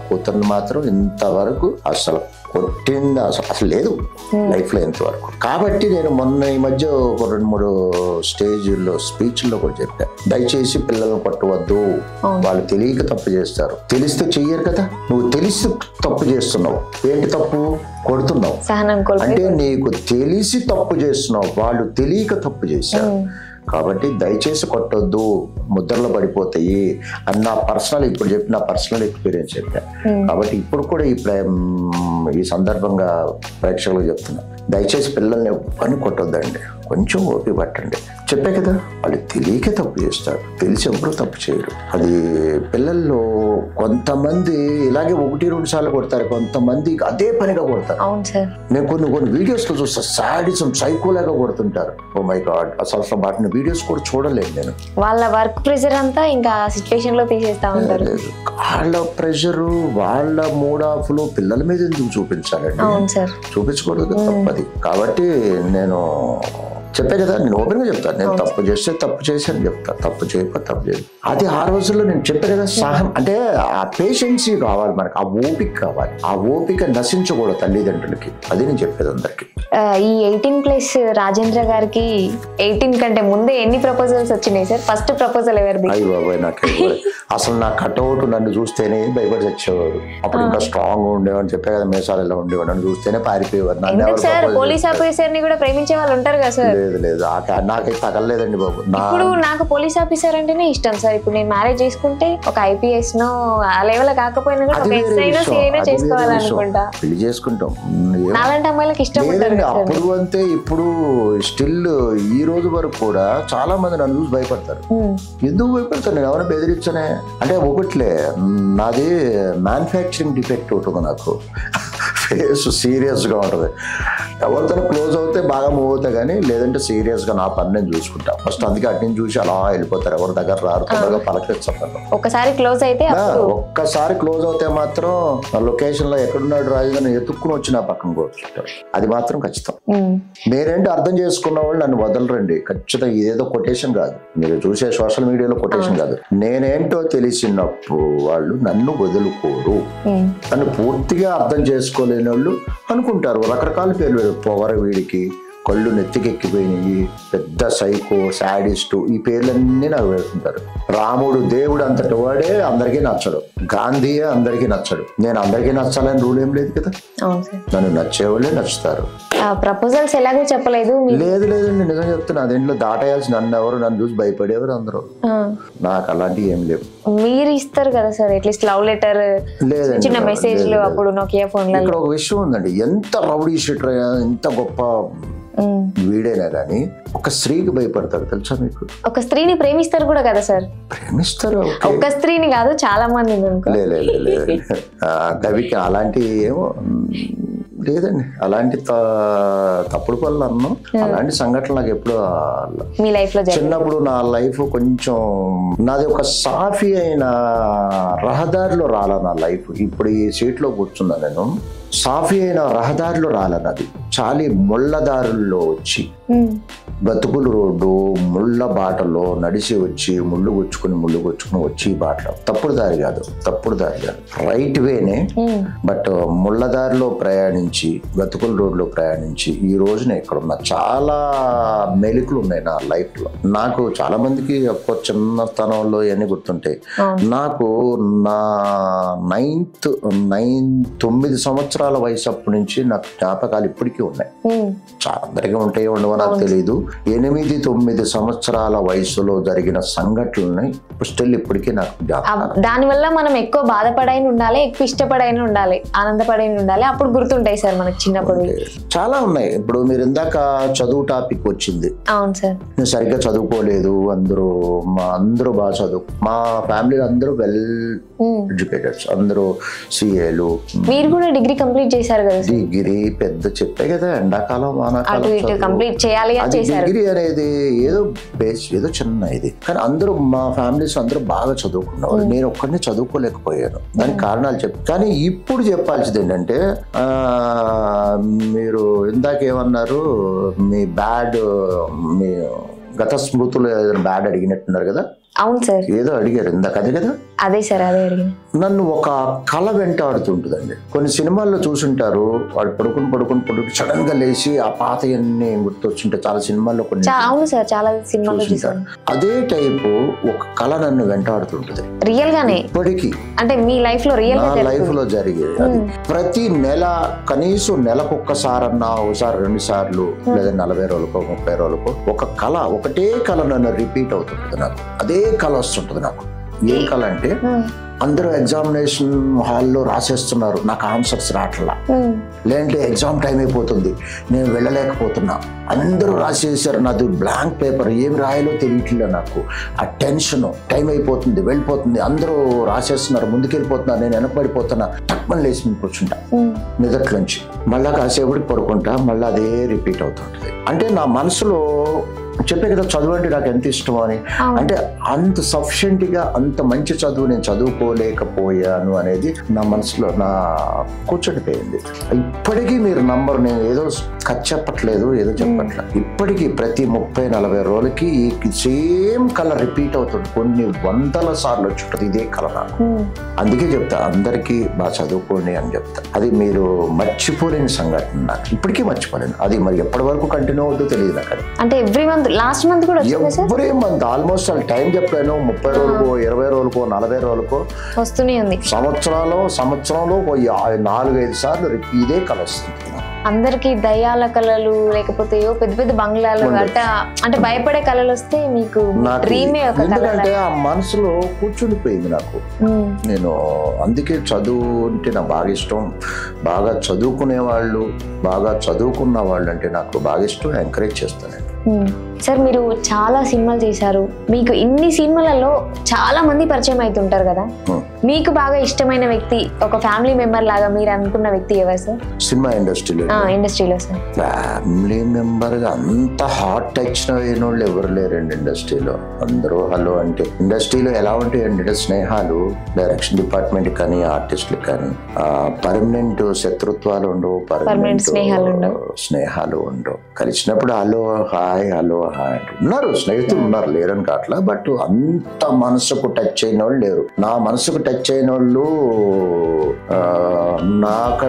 కూతుర్ని మాత్రం ఇంతవరకు అసలు కొట్టింది అసలు లేదు లైఫ్ లో ఇంతవరకు. కాబట్టి నేను మొన్న ఈ మధ్య ఒక 2-3 స్టేజ్లో స్పీచ్ల్లో కూడా చెప్పా, దయచేసి పిల్లలను కొట్టవద్దు, వాళ్ళు తెలియక తప్పు చేస్తారు. తెలిస్తే చెయ్యరు కదా, నువ్వు తెలిసి తప్పు చేస్తున్నావు. ఏంటి తప్పు? కొడుతున్నావు అంటే నీకు తెలిసి తప్పు చేస్తున్నావు, వాళ్ళు తెలియక తప్పు చేశారు. కాబట్టి దయచేసి కొట్టొద్దు, ముద్రలో పడిపోతాయి అని నా పర్సనల్, ఇప్పుడు చెప్పిన పర్సనల్ ఎక్స్పీరియన్స్ చెప్పా. కాబట్టి ఇప్పుడు కూడా ఈ సందర్భంగా ప్రేక్షకులకు చెప్తున్నా, దయచేసి పిల్లల్ని పని కొట్టొద్దండి, కొంచెం ఓపిక పట్టండి. చెప్పే కదా, వాళ్ళు తెలియకే తప్పు చేస్తారు, తెలిసి ఎప్పుడూ తప్పు చేయరు. అది పిల్లల్లో కొంతమంది ఇలాగే 1-2 సార్లు కొడతారు, కొంతమంది అదే పనిగా కొడతారు. నేను కొన్ని వీడియోస్ లో చూస్తా, సాడిజం సైకోలాగా కొడుతుంటారు. ఓ మై గాడ్, అసలు వాటిని వీడియోస్ కూడా చూడలేను నేను.
వాళ్ళ వర్క్ ప్రెషర్ అంతా ఇంకా సిచ్యువేషన్ లో తీసేస్తా ఉంటారు.
వాళ్ళ ప్రెషరు, వాళ్ళ మూడ్ ఆఫ్ లో పిల్లల మీద ఎందుకు చూపించాలండి? చూపించకూడదు, తప్పది. కాబట్టి నేను చెప్పే కదా, నేను ఓపెన్ గా చెప్తాను, నేను తప్పు చేస్తే తప్పు చేసి అని చెప్తాను, తప్పు చేయకపోతే తప్పు చేయదు. అది ఆ రోజుల్లో నేను చెప్పే కదా, సహనం అంటే ఆ పేషెన్సీ కావాలి మనకి, ఆ ఓపిక కావాలి. ఆ ఓపిక నశించకూడదు తల్లిదండ్రులకి, అది నేను చెప్పేది అందరికి.
ఈ 18+ రాజేంద్ర గారికి 18 కంటే ముందే ఎన్ని ప్రపోజల్స్ వచ్చినాయి సార్? ఫస్ట్ ప్రపోజల్ ఎవరిది?
అయ్యి బాబాయ్, నాకు అసలు నా కట్అవుట్ నన్ను చూస్తేనే భయపడి వచ్చేవాడు. అప్పుడు ఇంకా స్ట్రాంగ్ ఉండేవాడు, చెప్పే కదా, మేసాలు ఎలా ఉండేవాడు, నన్ను చూస్తేనే పారిపోయేవాడు.
పోలీస్ ఆఫీసర్ ని కూడా ప్రేమించే వాళ్ళు ఉంటారు కదా సార్?
లేదు, నాకైతే తగలేదండి బాబు.
ఇప్పుడు నాకు పోలీస్ ఆఫీసర్ అంటేనే ఇష్టం సార్. ఇప్పుడు నేను మ్యారేజ్ చేసుకుంటే ఒక IPS నో ఆ లెవెల్ కాకపోయినా కూడా ఒక SI నో CI నో చేసుకోవాలనుకుంటా.
పెళ్లి చేసుకుంటాం,
నాలాంటి అమ్మాయిలకు ఇష్టం ఉంటుంది.
అప్పుడు అంతే, ఇప్పుడు స్టిల్ ఈ రోజు వరకు కూడా చాలా మంది నన్ను చూసి భయపడతారు. ఎందుకు భయపడతారు? నేను ఎవరైనా బెదిరించనే అంటే, ఒకట్లే నాది మ్యానుఫ్యాక్చరింగ్ డిఫెక్ట్ ఉంటుంది, నాకు ఫేస్ సీరియస్ గా ఉంటుంది. ఎవరితో క్లోజ్ అవుతే బాగా మూవ్ అవుతా, కానీ లేదంటే సీరియస్ గా నా పని నేను చూసుకుంటా ఫస్ట్. అందుకే అటు నుంచి చూసి అలా వెళ్ళిపోతారు, ఎవరి దగ్గర రారు, తొందరగా పలకరించడం.
ఒక్కసారి
క్లోజ్ అవుతే మాత్రం లొకేషన్ లో ఎక్కడున్నాడు రాజధాని ఎత్తుక్కుని వచ్చి నా పక్కన కూర్చుంటాడు. అది మాత్రం ఖచ్చితం. నేనేంటి అర్థం చేసుకున్న వాళ్ళు నన్ను వదలరండి, ఖచ్చితంగా. ఇదేదో కొటేషన్ కాదు, మీరు చూసే సోషల్ మీడియాలో కొటేషన్ కాదు. నేనేంటో తెలిసినప్పుడు వాళ్ళు నన్ను వదులుకోరు. నన్ను పూర్తిగా అర్థం చేసుకోలేని వాళ్ళు అనుకుంటారు రకరకాల పేర్లు. పొగర వీడికి, కళ్ళు నెత్తికెక్కిపోయినాయి, పెద్ద సైకో, శాడిస్టు, ఈ పేర్లన్నీ నాకు పెడుతుంటారు. రాముడు దేవుడు అంతటి వాడే అందరికీ నచ్చడు, గాంధీయే అందరికీ నచ్చడు. నేను అందరికీ నచ్చాలని రూల్ ఏం లేదు కదా, నన్ను నచ్చేవాళ్ళే నచ్చుతారు.
ప్రపోజల్స్ ఎలాగో చెప్పలేదు.
లేదండి, నిజం చెప్తున్నా. అదేంట్లో దాటేయాల్సి నన్ను చూసి భయపడేవారు అందరూ. నాకు అలాంటివి ఏం లేవు.
మీరు ఇస్తారు కదా సార్ అట్లీస్ట్ లవ్ లెటర్, చిన్న మెసేజ్లు అప్పుడు నోకియా ఫోన్ లో.
ఇక్కడ ఒక విషయం ఉందండి, ఎంత రౌడీ షీటర్, ఎంత గొప్ప వీడైనా గానీ ఒక స్త్రీకి భయపడతారు, తెలుసా మీకు?
ఒక స్త్రీని ప్రేమిస్తారు కూడా కదా సార్?
ప్రేమిస్తారు,
ఒక స్త్రీని కాదు, చాలా మంది.
కవికి అలాంటి ఏమో లేదండి, అలాంటి తప్పుడు పనులు అన్నాం. అలాంటి సంఘటనలు నాకు ఎప్పుడు
మీ లైఫ్ లో
చిన్నప్పుడు నా లైఫ్ కొంచెం నాది ఒక సాఫీ అయిన రహదారిలో రాల నా లైఫ్. ఇప్పుడు ఈ సీట్ లో కూర్చున్నా నేను, సాఫీ అయిన రహదారిలో రాలన్నది చాలి ముళ్ళదారుల్లో వచ్చి, బతుకుల రోడ్డు ముళ్ళ బాటలో నడిచి వచ్చి ముళ్ళు గుచ్చుకుని వచ్చి బాటలో. తప్పుడు దారి కాదు, రైట్ వేనే, బట్ ముళ్ళదారిలో ప్రయాణించి, బతుకుల రోడ్లో ప్రయాణించి ఈ రోజున ఇక్కడ ఉన్న చాలా మెలికలు ఉన్నాయి నా లైఫ్ లో. నాకు చాలా మందికి ఒక్క చిన్న స్థానంలో ఇవన్నీ గుర్తుంటాయి. నాకు నా 9 సంవత్సరాల వయసు అప్పటి నుంచి నాకు జ్ఞాపకాలు ఇప్పటికీ ఉన్నాయి. చాలా అందరికీ ఉంటాయో ఉండవో నాకు తెలియదు. 8-9 సంవత్సరాల వయసులో జరిగిన సంఘటనలని స్టిల్ ఇప్పటికీ నాకు జ్ఞాపకం.
దానివల్ల మనం ఎక్కువ బాధపడైన ఉండాలి, ఎక్కువ ఇష్టపడైన ఉండాలి, ఆనందపడైన ఉండాలి, అప్పుడు గుర్తుంటాయి సార్ మనకి చిన్నప్పుడు.
చాలా ఉన్నాయి. ఇప్పుడు మీరు ఇందాక చదువు టాపిక్ వచ్చింది.
అవును సార్.
నేను సరిగ్గా చదువుకోలేదు, అందరూ బాగా చదువు, మా ఫ్యామిలీ అందరూ వెల్ ఎడ్యుకేటెడ్స్, అందరూ CAలు.
మీరు కూడా డిగ్రీ కంప్లీట్ చేశారు కదా?
డిగ్రీ పెద్ద చెప్పే కదా, ఎండాకాలం వానాకాలం
కంప్లీట్ చేయాలి.
డిగ్రీ అనేది ఏదో చిన్న ఇది, కానీ అందరూ మా ఫ్యామిలీస్ అందరూ బాగా చదువుకున్నారు. నేను ఒక్కడిని చదువుకోలేకపోయాను. దానికి కారణాలు కానీ ఇప్పుడు చెప్పాల్సింది ఏంటంటే, మీరు ఇందాక ఏమన్నారు, మీ గత స్మృతులు ఏదైనా బ్యాడ్ అడిగినట్టున్నారు కదా?
అవును సార్.
ఏదో అడిగారు ఇందాక, అదే కదా?
అదే సార్, అదే అడిగిన.
నన్ను ఒక కళ వెంటాడుతుంటుందండి. కొన్ని సినిమాల్లో చూసుంటారు, వాడు పడుకుని సడన్ గా లేచి ఆ పాతయన్నీ గుర్తొచ్చుంటే చాలా సినిమాల్లో కొన్ని
అవును సార్, చాలా సినిమాల్లో
చూసుంటారు. అదే టైపు ఒక కళ నన్ను వెంటాడుతుంటది
రియల్ గానే.
ఇప్పటికీ
అంటే మీ లైఫ్ లో రియల్
నా లైఫ్ లో జరిగేది అది. ప్రతి నెల కనీసం నెలకొక్కసారన్నా, ఒకసారి 2 సార్లు, లేదా 40 రోజులకో 30 రోజులకో ఒక కళ, ఒకటే కళ నన్ను రిపీట్ అవుతుంటది. నాకు అదే కళ వస్తుంటది. నాకు ఏ కళ అంటే, అందరూ ఎగ్జామినేషన్ హాల్లో రాసేస్తున్నారు, నాకు ఆన్సర్స్ రావట్లా, లేదంటే ఎగ్జామ్ టైం అయిపోతుంది, నేను వెళ్ళలేకపోతున్నా, అందరూ రాసేసారు, నాది బ్లాంక్ పేపర్, ఏం రాయాలో తెలియట్లే నాకు, ఆ టెన్షన్, టైం అయిపోతుంది, వెళ్ళిపోతుంది, అందరూ రాసేస్తున్నారు, ముందుకెళ్ళిపోతున్నారు, నేను వెనకబడిపోతున్నా, తక్కువ లేచి కూర్చుంటా నిదట్లోంచి, మళ్ళా కాసేపటికి పడుకుంటా, మళ్ళీ అదే రిపీట్ అవుతుంటుంది. అంటే నా మనసులో చెప్పే కదా చదువు అంటే నాకు ఎంత ఇష్టం అని. అంటే అంత సఫిషియెంట్ గా అంత మంచి చదువు నేను చదువుకోలేకపోయాను అనేది నా మనసులో నా కూర్చొనిపోయింది. ఇప్పటికీ మీరు నంబర్, నేను ఏదో చెప్పట్లేదు, ఏదో చెప్పట్లేదు, ఇప్పటికీ ప్రతి 30-40 రోజులకి ఈ సేమ్ కళ రిపీట్ అవుతుంది. కొన్ని 100 సార్లు వచ్చుంటుంది ఇదే కళ నాకు. అందుకే చెప్తా, అందరికీ బాగా చదువుకోండి అని చెప్తా. అది మీరు మర్చిపోలేని సంఘటన, నాకు ఇప్పటికీ మర్చిపోలేను. అది మరి ఎప్పటి వరకు కంటిన్యూ అవుతుందో తెలియదు నాకు.
అంటే ఎవ్రీ మంత్, లాస్ట్ మంత్ కూడా
ఎవ్రీ మంత్ ఆల్మోస్ట్ వాళ్ళు టైం చెప్పాను, 30 రోజులకో 20 రోజులకో 40 రోజులకో వస్తూనే ఉంది. సంవత్సరంలో 4-5 సార్లు ఇదే కళ వస్తుంది.
అందరికి దయ్యాల కళలు, లేకపోతే పెద్ద పెద్ద బంగ్లాలు అంటే భయపడే కళలు వస్తే మీకు డ్రీమే ఒక కళ.
ఎందుకంటే ఆ మనసులో కూర్చుండిపోయింది నాకు. నేను అందుకే చదువు అంటే నాకు బాగా ఇష్టం. బాగా చదువుకునే వాళ్ళు, బాగా చదువుకున్న వాళ్ళు అంటే నాకు బాగా ఇష్టం, ఎంకరేజ్ చేస్తాను.
సార్, మీరు చాలా సినిమాలు చేశారు, మీకు ఇన్ని సినిమాలలో చాలా మంది పరిచయం అవుతుంటారు కదా, మీకు బాగా ఇష్టమైన వ్యక్తి, ఒక ఫ్యామిలీ మెంబర్ లాగా మీరు అనుకున్న వ్యక్తి ఎవరు సార్?
సినిమా ఇండస్ట్రీలో
సార్
ఫ్యామిలీ మెంబర్ గా అంత హార్ట్ టచ్ అయిన వాళ్ళు ఎవరు లేరండి ఇండస్ట్రీలో. అందరూ హలో అంటే, ఇండస్ట్రీలో ఎలా ఉంటాయంటే స్నేహాలు, డైరెక్షన్ డిపార్ట్మెంట్ కానీ ఆర్టిస్టులు కానీ పర్మనెంట్ శత్రుత్వాలు ఉండవు, పర్మనెంట్ స్నేహాలు ఉండవు. కలిసినప్పుడు హలో హాయ్, హలో హాయ్ ఉన్నారు, స్నేహితులు ఉన్నారు, లేరని కాట్లా. బట్ అంత మనసుకు టచ్ అయిన వాళ్ళు లేరు. నా మనసుకు టచ్ అయిన వాళ్ళు నాకు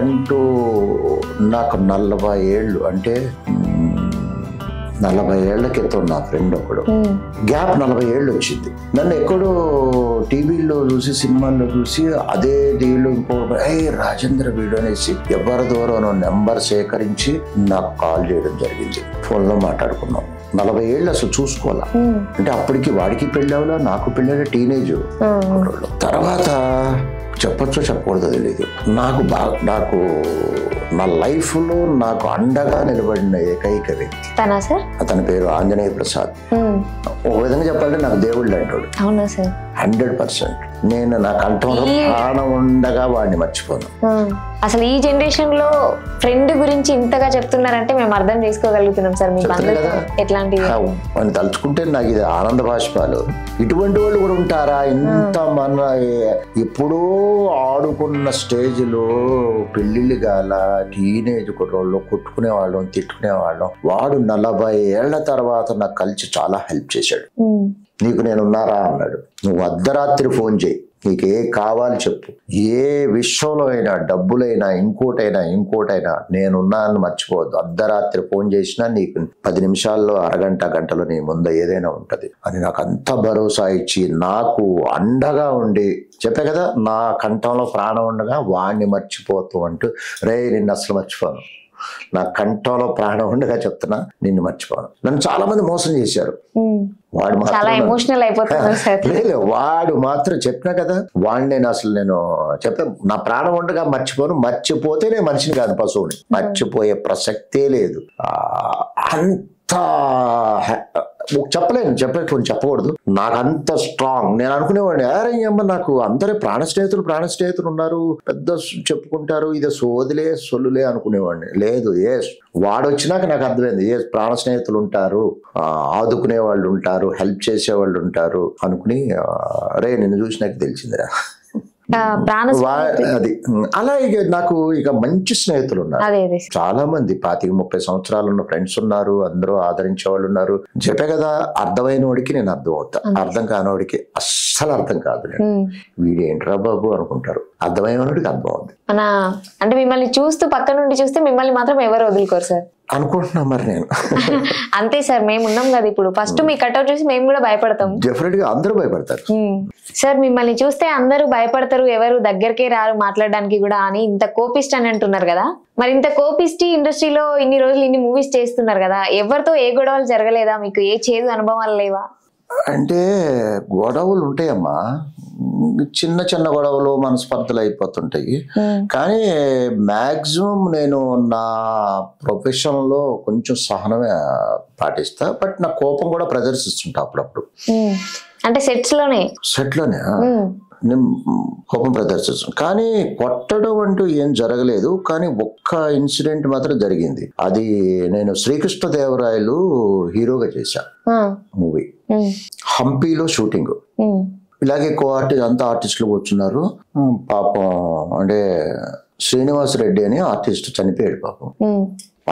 40 ఏళ్ళు, అంటే 40 ఏళ్ల క్రితం నా ఫ్రెండ్ ఒకడు, గ్యాప్ 40 ఏళ్ళు వచ్చింది. నన్ను ఎక్కడో టీవీలో చూసి, సినిమాల్లో చూసి, అదే టీవీలో ఇంకో రాజేంద్ర వీడు అనేసి ఎవరి ద్వారా నెంబర్ సేకరించి నాకు కాల్ చేయడం జరిగింది. ఫోన్లో మాట్లాడుకున్నాం. 40 ఏళ్ళు అసలు చూసుకోవాలా. అంటే అప్పటికి వాడికి పెళ్ళావులా, నాకు పెళ్ళాడు, టీనేజ్. తర్వాత చెప్పొచ్చో చెప్పకూడదో తెలియదు. నాకు నా లైఫ్ లో నాకు అండగా నిలబడిన ఏకైక వ్యక్తి అతని పేరు ఆంజనేయ ప్రసాద్. ఒక విధంగా చెప్పాలంటే నాకు దేవుళ్ళు అంటాడు. 100%. నేను నా కంఠంలో ప్రాణం ఉండగా వాడిని మర్చిపోను.
అసలు ఈ జనరేషన్ లో ఫ్రెండ్ గురించి ఇంతగా చెప్తున్నారంటే మేము అర్థం చేసుకోగలుగుతున్నాం సార్. మీ ఎట్లాంటి
వాడిని తలుచుకుంటే నాకు ఇది ఆనంద బాష్పాలు. ఇటువంటి వాళ్ళు కూడా ఉంటారా? ఇంత మన ఎప్పుడో ఆడుకున్న స్టేజ్లో పెళ్లిళ్ళు గాల, టీనేజ్ కుర్రోళ్ళు కొట్టుకునే వాళ్ళం, తిట్టుకునే వాళ్ళం. వాడు 40 ఏళ్ల తర్వాత నాకు కలిసి చాలా హెల్ప్ చేశాడు. నీకు నేనున్నారా అన్నాడు. నువ్వు అర్ధరాత్రి ఫోన్ చేయి, నీకు ఏ కావాలి చెప్పు, ఏ విషయంలో అయినా, డబ్బులైనా, ఇంకోటైనా నేనున్నానని మర్చిపోవద్దు. అర్ధరాత్రి ఫోన్ చేసినా నీకు 10 నిమిషాల్లో, గంటలో నీ ముందు ఏదైనా ఉంటది అని నాకు అంత భరోసా ఇచ్చి, నాకు అండగా ఉండి, చెప్పే కదా నా కంఠంలో ప్రాణం ఉండగా వాడిని మర్చిపోతూ అంటూ, రే నిన్ను అసలు మర్చిపోను, నా కంఠంలో ప్రాణం ఉండగా చెప్తున్నా, నిన్ను మర్చిపోను. నన్ను చాలా మంది మోసం చేశారు. వాడు మాత్రం చెప్పినా కదా, వాడిని నేను చెప్పా, నా ప్రాణం ఉండగా మర్చిపోను, మర్చిపోతే నేను మనిషిని కాదు, పశువుని. మర్చిపోయే ప్రసక్తే లేదు. అంత చెప్పకూడదు, నాకంత స్ట్రాంగ్. నేను అనుకునేవాడిని, అమ్మ నాకు అందరే ప్రాణ స్నేహితులు ఉన్నారు, పెద్ద చెప్పుకుంటారు, ఇదే సొల్లులే అనుకునేవాడిని. లేదు, వాడు వచ్చినాక నాకు అర్థమైంది, ప్రాణ స్నేహితులు ఉంటారు, ఆదుకునే వాళ్ళు ఉంటారు, హెల్ప్ చేసే వాళ్ళు ఉంటారు అనుకుని, రే నిన్ను చూసి నాకు తెలిసిందిరా.
ప్రాణ
అది అలా ఇక నాకు ఇక మంచి స్నేహితులు ఉన్నారు.
అదే అదే
చాలా మంది 25-30 సంవత్సరాలు ఉన్న ఫ్రెండ్స్ ఉన్నారు. అందరూ ఆదరించే వాళ్ళు ఉన్నారు. చెప్పే కదా, అర్థమైన వాడికి నేను అర్థం అవుతా, అర్థం కానివాడికి అస్సలు అర్థం కాదు. నేను వీడేంట్రా బాబు అనుకుంటారు, అర్థమైన వాడికి అర్థం అవుతుంది.
మన అంటే మిమ్మల్ని చూస్తూ పక్క నుండి చూస్తే మిమ్మల్ని మాత్రం ఎవరు వదులుకోరు సార్
అనుకుంటున్నా మరి నేను.
అంతే సార్, మేము ఉన్నాం కదా ఇప్పుడు. ఫస్ట్ మీ కట్అవుట్ చూసి మేము కూడా భయపడతాం.
డెఫినెట్ గా అందరూ భయపడతారు
సార్. మిమ్మల్ని చూస్తే అందరూ భయపడతారు, ఎవరు దగ్గరికే రారు మాట్లాడడానికి కూడా అని ఇంత కోపిస్ట్ అని అంటున్నారు కదా. మరి ఇంత కోపిస్టి ఇండస్ట్రీలో ఇన్ని రోజులు ఇన్ని మూవీస్ చేస్తున్నారు కదా, ఎవరితో ఏ గొడవలు జరగలేదా మీకు? ఏ చేదు అనుభవాలు లేవా?
అంటే గొడవలు ఉంటాయమ్మా, చిన్న చిన్న గొడవలు మనస్పర్ధలు అయిపోతుంటాయి. కానీ మాక్సిమం నేను నా ప్రొఫెషన్ లో కొంచెం సహనమే పాటిస్తా. బట్ నా కోపం కూడా ప్రదర్శిస్తుంటా అప్పుడప్పుడు.
అంటే సెట్స్ లోనే
నేను కోపం ప్రదర్శిస్తాను. కానీ కొట్టడం అంటూ ఏం జరగలేదు. కానీ ఒక్క ఇన్సిడెంట్ మాత్రం జరిగింది. అది నేను శ్రీకృష్ణదేవరాయలు హీరోగా చేశా మూవీ. హంపీలో షూటింగ్. ఇలాగే అంతా ఆర్టిస్టులు కూర్చున్నారు. పాపం అంటే శ్రీనివాస్ రెడ్డి అని ఆర్టిస్ట్ చనిపోయాడు పాపం.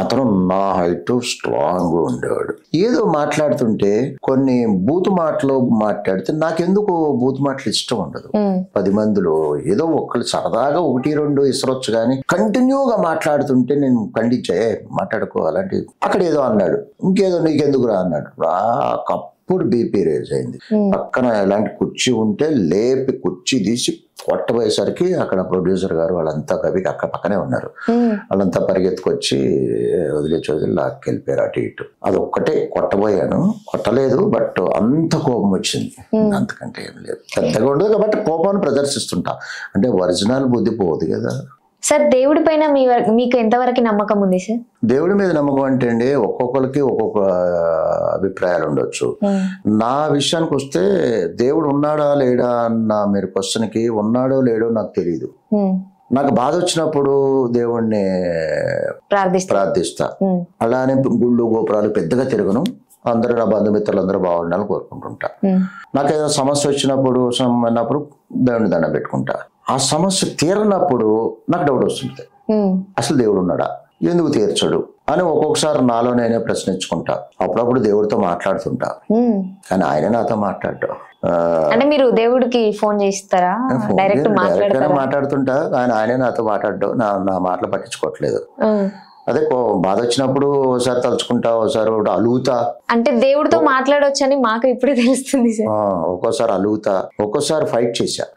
అతను నా హైట్ స్ట్రాంగ్ ఉండేవాడు. ఏదో మాట్లాడుతుంటే కొన్ని బూతు మాటలు మాట్లాడితే నాకెందుకు బూతు మాటలు ఇష్టం ఉండదు. 10 మందిలో ఏదో ఒకళ్ళు సరదాగా 1-2 ఇసరొచ్చు, కానీ కంటిన్యూగా మాట్లాడుతుంటే నేను ఖండించే మాట్లాడుకో అలాంటి. అక్కడ ఏదో అన్నాడు, ఇంకేదో నీకెందుకురా అన్నాడు. అప్పుడు బీపీ రేజ్ అయింది. పక్కన ఎలాంటి కుర్చీ ఉంటే లేపి కుర్చీ తీసి కొట్టబోయేసరికి అక్కడ ప్రొడ్యూసర్ గారు వాళ్ళంతా కవికి అక్కడ పక్కనే ఉన్నారు. వాళ్ళంతా పరిగెత్తుకొచ్చి వదిలి లాక్కెళ్ళిపోయారు అటు ఇటు. అదొక్కటే కొట్టబోయాను, కొట్టలేదు. బట్ అంత కోపం వచ్చింది, అంతకంటే ఏం లేదు. పెద్దగా ఉండదు కాబట్టి కోపాన్ని ప్రదర్శిస్తుంటా. అంటే ఒరిజినల్ బుద్ధి పోదు కదా.
సార్, దేవుడి పైన మీకు ఎంతవరకు నమ్మకం ఉంది సార్?
దేవుడి మీద నమ్మకం అంటే అండి ఒక్కొక్కరికి ఒక్కొక్క అభిప్రాయాలు ఉండొచ్చు. నా విషయానికి వస్తే దేవుడు ఉన్నాడా లేడా అన్న మీరు క్వశ్చన్కి, ఉన్నాడో లేడో నాకు తెలియదు. నాకు బాధ వచ్చినప్పుడు దేవుణ్ణి ప్రార్థిస్తా. అలానే గుళ్ళు గోపురాలు పెద్దగా తిరగను. అందరూ నా బంధుమిత్రులు అందరూ బాగుండాలని కోరుకుంటుంటా. నాకు ఏదైనా సమస్య వచ్చినప్పుడు దేవుని దండం పెట్టుకుంటా. ఆ సమస్య తీరనప్పుడు నాకు డౌట్ వస్తుంది, అసలు దేవుడు ఉన్నాడా, ఎందుకు తీర్చడు అని ఒక్కొక్కసారి నాలో నేనే ప్రశ్నించుకుంటా. అప్పుడప్పుడు దేవుడితో మాట్లాడుతుంటా, కానీ ఆయన నాతో మాట్లాడటం.
అంటే మీరు దేవుడికి ఫోన్ చేస్తారా? డైరెక్ట్
మాట్లాడుతుంటా, కానీ ఆయనే నాతో మాట్లాడటం. నా మాటలు పట్టించుకోవట్లేదు. అదే బాధ వచ్చినప్పుడు ఒకసారి తలుచుకుంటా, ఒకసారి అలుగుతా.
అంటే దేవుడితో మాట్లాడొచ్చని మాకు ఇప్పుడే తెలుస్తుంది.
ఒక్కోసారి అలుగుతా, ఒక్కోసారి ఫైట్ చేశా.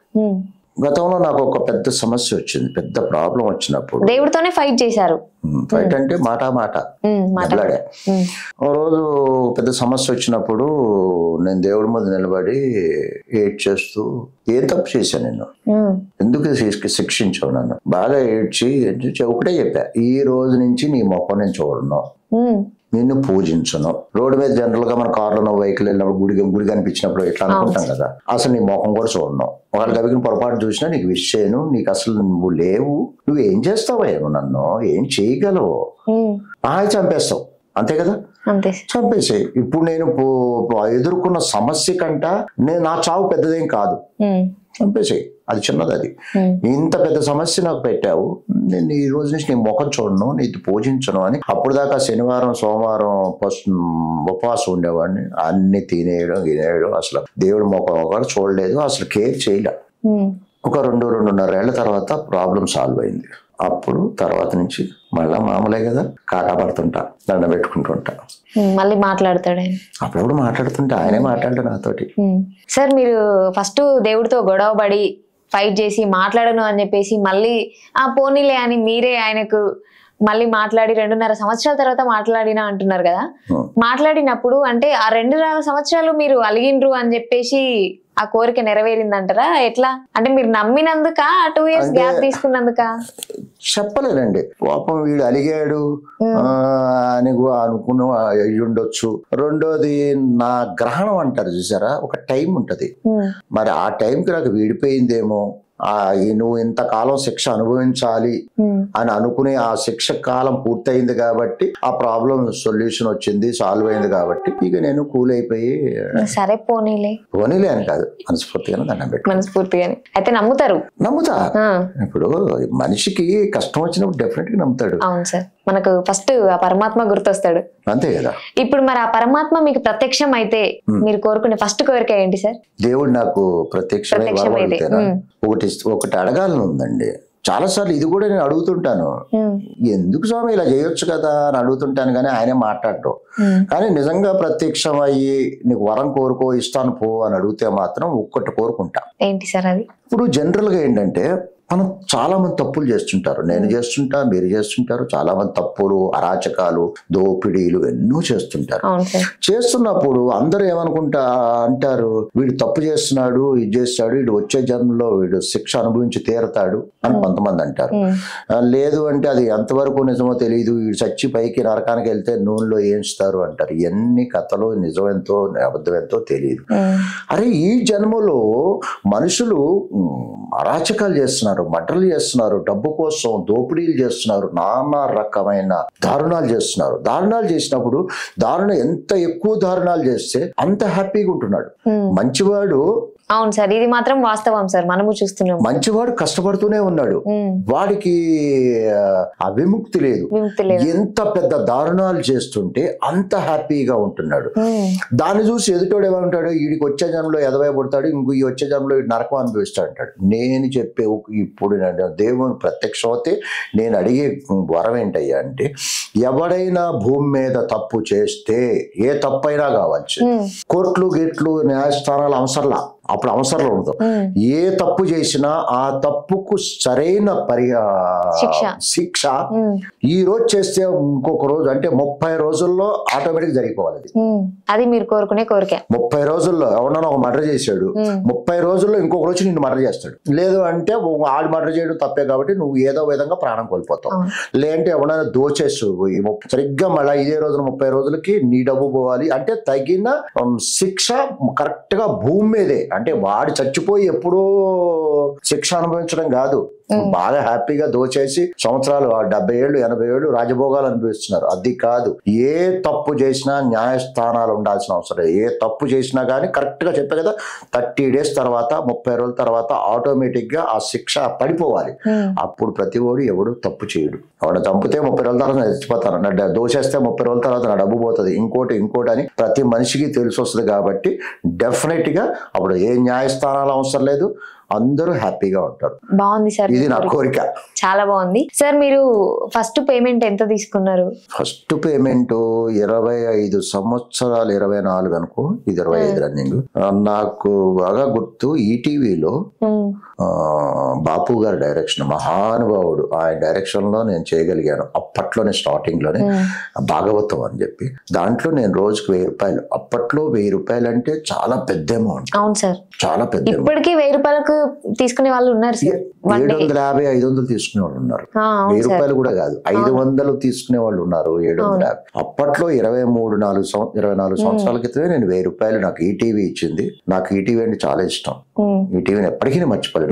గతంలో నాకు ఒక పెద్ద సమస్య వచ్చింది, పెద్ద ప్రాబ్లం వచ్చినప్పుడు
దేవుడితోనే ఫైట్ చేశారు.
ఫైట్ అంటే మాట మాట్లాడా. ఓ రోజు పెద్ద సమస్య వచ్చినప్పుడు నేను దేవుడి ముందు నిలబడి ఏడ్ చేస్తూ, ఏం తప్పు చేశాను నేను, ఎందుకు శిక్షించావు నన్ను, బాగా ఏడ్చి ఒకటే చెప్పా, ఈ రోజు నుంచి నీ మొక్క నేను చూడను, నిన్ను పూజించను. రోడ్డు మీద జనరల్ గా మన కార్లో వెహికల్ వెళ్ళినప్పుడు గుడి కనిపించినప్పుడు ఎట్లా అనుకుంటాం కదా, అసలు నీ మొఖం కూడా చూడను. ఒకవేళ గవికి పొరపాటు చూసినా నీకు విష్ చేయను, నీకు అసలు నువ్వు లేవు, నువ్వు ఏం చేస్తావు, నన్ను ఏం చేయగలవు, చంపేస్తావు, అంతే కదా, చంపేసాయి. ఇప్పుడు నేను ఎదుర్కొన్న సమస్య కంట నా చావు పెద్దదేం కాదు, చంపేసాయి, అది చిన్నది. అది ఇంత పెద్ద సమస్య నాకు పెట్టావు, నేను ఈ రోజు నుంచి నీ ముఖం చూడను, నీకు పూజించను అని. అప్పుడు దాకా శనివారం సోమవారం ఉపవాసం ఉండేవాడిని, అన్ని తినేయడం, అసలు దేవుడి ముఖం ఒకటి చూడలేదు, అసలు కేర్ చేయలే. ఒక 2-2.5 ఏళ్ల తర్వాత ప్రాబ్లం సాల్వ్ అయింది. అప్పుడు తర్వాత నుంచి మళ్ళా మామూలే కదా, కాకా పడుతుంటా, దండ పెట్టుకుంటుంటా.
మళ్ళీ మాట్లాడతాడు ఆయన,
అప్పుడప్పుడు మాట్లాడుతుంటా, ఆయనే మాట్లాడతాడు నాతోటి.
సార్, మీరు ఫస్ట్ దేవుడితో గొడవ పడి ఫైట్ చేసి మాట్లాడను అని చెప్పేసి మళ్ళీ పోనీలే అని మీరే ఆయనకు మళ్ళీ మాట్లాడి 2.5 సంవత్సరాల తర్వాత మాట్లాడినా అంటున్నారు కదా. మాట్లాడినప్పుడు అంటే ఆ 2.5 సంవత్సరాలు మీరు అలిగిండ్రు అని చెప్పేసి ఆ కోరిక నెరవేరిందంటారా? ఎట్లా అంటే మీరు నమ్మినందుక 2 years గ్యాప్ తీసుకున్నందుక?
చెప్పలేనండి. పాపం వీడు అలిగాడు అని అనుకున్న అయ్యుండొచ్చు. రెండోది నా గ్రహణం అంటారు చూసారా, ఒక టైం ఉంటది, మరి ఆ టైంకి నాకు విడిపోయిందేమో, నువ్వు ఇంతకాలం శిక్ష అనుభవించాలి అని అనుకునే ఆ శిక్ష కాలం పూర్తయింది కాబట్టి ఆ ప్రాబ్లం సొల్యూషన్ వచ్చింది, సాల్వ్ అయింది కాబట్టి ఇక నేను కూల్ అయిపోయి
సరే పోనీలే
అని కాదు, మనస్ఫూర్తిగానే దండం పెట్టు.
మనస్ఫూర్తిగానే అయితే నమ్ముతా.
ఇప్పుడు మనిషికి కష్టం వచ్చినప్పుడు డెఫినెట్ గా నమ్ముతాడు.
అవును సార్, మనకు ఫస్ట్ ఆ పరమాత్మ గుర్తొస్తాడు,
అంతే కదా.
ఇప్పుడు మరి ఆ పరమాత్మ మీకు ప్రత్యక్షం అయితే మీరు కోరుకునే ఫస్ట్ కోరిక ఏంటి సార్?
దేవుడు నాకు ప్రత్యక్షమై ఒకటి అడగాలని ఉందండి. చాలా సార్లు ఇది కూడా నేను అడుగుతుంటాను, ఎందుకు స్వామి ఇలా చేయొచ్చు కదా అని అడుగుతుంటాను, కానీ ఆయనే మాట్లాడటం. కానీ నిజంగా ప్రత్యక్షం అయ్యి నీకు వరం కోరుకో, ఇష్టాన్ని పో అని అడిగితే మాత్రం ఒక్కటి కోరుకుంటా.
ఏంటి సార్ అది?
ఇప్పుడు జనరల్ గా ఏంటంటే మనం చాలా మంది తప్పులు చేస్తుంటారు, నేను చేస్తుంటా, మీరు చేస్తుంటారు. చాలా మంది తప్పులు, అరాచకాలు, దోపిడీలు ఎన్నో చేస్తుంటారు. చేస్తున్నప్పుడు అందరూ ఏమనుకుంటా అంటారు, వీడు తప్పు చేస్తున్నాడు, ఇది చేస్తాడు, వీడు వచ్చే జన్మలో వీడు శిక్ష అనుభవించి తీరతాడు అని కొంతమంది అంటారు. లేదు అంటే అది ఎంతవరకు నిజమో తెలియదు, వీడు చచ్చి పైకి నరకానికి వెళ్తే నూనెలో ఏంచుతారు అంటారు. ఎన్ని కథలు నిజమెంతో అబద్ధమెంతో తెలియదు. అరే ఈ జన్మలో మనుషులు అరాచకాలు చేస్తున్నారు, మర్డర్లు చేస్తున్నారు, డబ్బు కోసం దోపిడీలు చేస్తున్నారు, నానా రకమైన దారుణాలు చేస్తున్నారు. దారుణాలు చేసినప్పుడు ఎంత ఎక్కువ దారుణాలు చేస్తే అంత హ్యాపీగా ఉంటున్నాడు మంచివాడు.
అవును సార్, ఇది మాత్రం వాస్తవం సార్, మనము చూస్తున్నాం.
మంచివాడు కష్టపడుతూనే ఉన్నాడు, వాడికి అవిముక్తి లేదు. ఎంత పెద్ద దారుణాలు చేస్తుంటే అంత హ్యాపీగా ఉంటున్నాడు. దాన్ని చూసి ఎదుటోడు ఏమంటాడు, వీడికి వచ్చే జన్మలో ఎదవై పడతాడు, ఇంకో ఈ వచ్చే జన్మలో నరకం అనిపిస్తాడు అంటాడు. నేను చెప్పే ఇప్పుడు దేవుని ప్రత్యక్షం అయితే నేను అడిగే వరం ఏంటయ్యా అంటే, ఎవడైనా భూమి మీద తప్పు చేస్తే, ఏ తప్పైనా కావచ్చు, కోర్టులు గిట్లు న్యాయస్థానాలు అవసరంలా, అప్పుడు అవసరం ఉండదు. ఏ తప్పు చేసినా ఆ తప్పుకు సరైన శిక్ష ఈ రోజు చేస్తే ఇంకొక రోజు అంటే 30 రోజుల్లో ఆటోమేటిక్ జరిగిపోవాలి.
అది మీరు కోరుకునే కోరిక.
30 రోజుల్లో ఎవరన్నా ఒక మర్డర్ చేశాడు, 30 రోజుల్లో ఇంకొక రోజు నిన్ను మర్డర్ చేస్తాడు. లేదు అంటే ఆడు మర్డర్ చేయడం తప్పే కాబట్టి నువ్వు ఏదో విధంగా ప్రాణం కోల్పోతావు. లేదంటే ఎవరైనా దోచేసు సరిగ్గా మళ్ళీ ఇదే రోజున 30 రోజులకి నీ డబ్బు పోవాలి అంటే తగిన శిక్ష కరెక్ట్ గా భూమి మీదే. అంటే వాడు చచ్చిపోయి ఎప్పుడూ శిక్ష అనుభవించడం కాదు, బాగా హ్యాపీగా దోచేసి సంవత్సరాలు 70 ఏళ్ళు 80 ఏళ్ళు రాజభోగాలు అనుభవిస్తున్నారు. అది కాదు, ఏ తప్పు చేసినా న్యాయస్థానాలు ఉండాల్సిన అవసరం. ఏ తప్పు చేసినా కానీ కరెక్ట్ గా చెప్పే కదా 30 days తర్వాత 30 రోజుల తర్వాత ఆటోమేటిక్ గా ఆ శిక్ష పడిపోవాలి. అప్పుడు ప్రతి ఓడు ఎవడు తప్పు చేయడు. ఎవడ చంపితే 30 రోజుల తర్వాత నేను చచ్చిపోతాను, దోషేస్తే 30 రోజుల తర్వాత నా డబ్బు పోతుంది, ఇంకోటి అని ప్రతి మనిషికి తెలిసి వస్తుంది. కాబట్టి డెఫినెట్ గా అప్పుడు ఏ న్యాయస్థానాలు అవసరం లేదు, అందరూ హ్యాపీగా ఉంటారు.
బాగుంది సార్,
ఇది నా కోరిక.
చాలా బాగుంది సార్. మీరు ఫస్ట్ పేమెంట్ ఎంత తీసుకున్నారు?
ఫస్ట్ పేమెంట్ 25 సంవత్సరాలు 24 అనుకో, ఇది 25 రన్నింగ్. నాకు బాగా గుర్తు, ఈటీవీలో బాపు గారి డైరెక్షన్, మహానుభావుడు, ఆయన డైరెక్షన్ లో నేను చేయగలిగాను. అప్పట్లోనే స్టార్టింగ్ లోనే భాగవతం అని చెప్పి, దాంట్లో నేను రోజుకి 1000 రూపాయలు. అప్పట్లో 1000 రూపాయలు అంటే చాలా పెద్ద అమౌంట్.
అవును సార్,
చాలా పెద్ద.
ఇప్పటికీ 1000 రూపాయలకు తీసుకునే వాళ్ళు ఉన్నారు సార్.
750 500 తీసుకునే వాళ్ళు ఉన్నారు. 1000 రూపాయలు కూడా కాదు, 500 తీసుకునే వాళ్ళు ఉన్నారు. 750. అప్పట్లో 24 సంవత్సరాల క్రితమే నేను 1000 రూపాయలు నాకు ఈటీవీ ఇచ్చింది. నాకు ఈటీవీ అంటే చాలా ఇష్టం. ఈటీవీని ఎప్పటికీ మర్చిపోలేదు.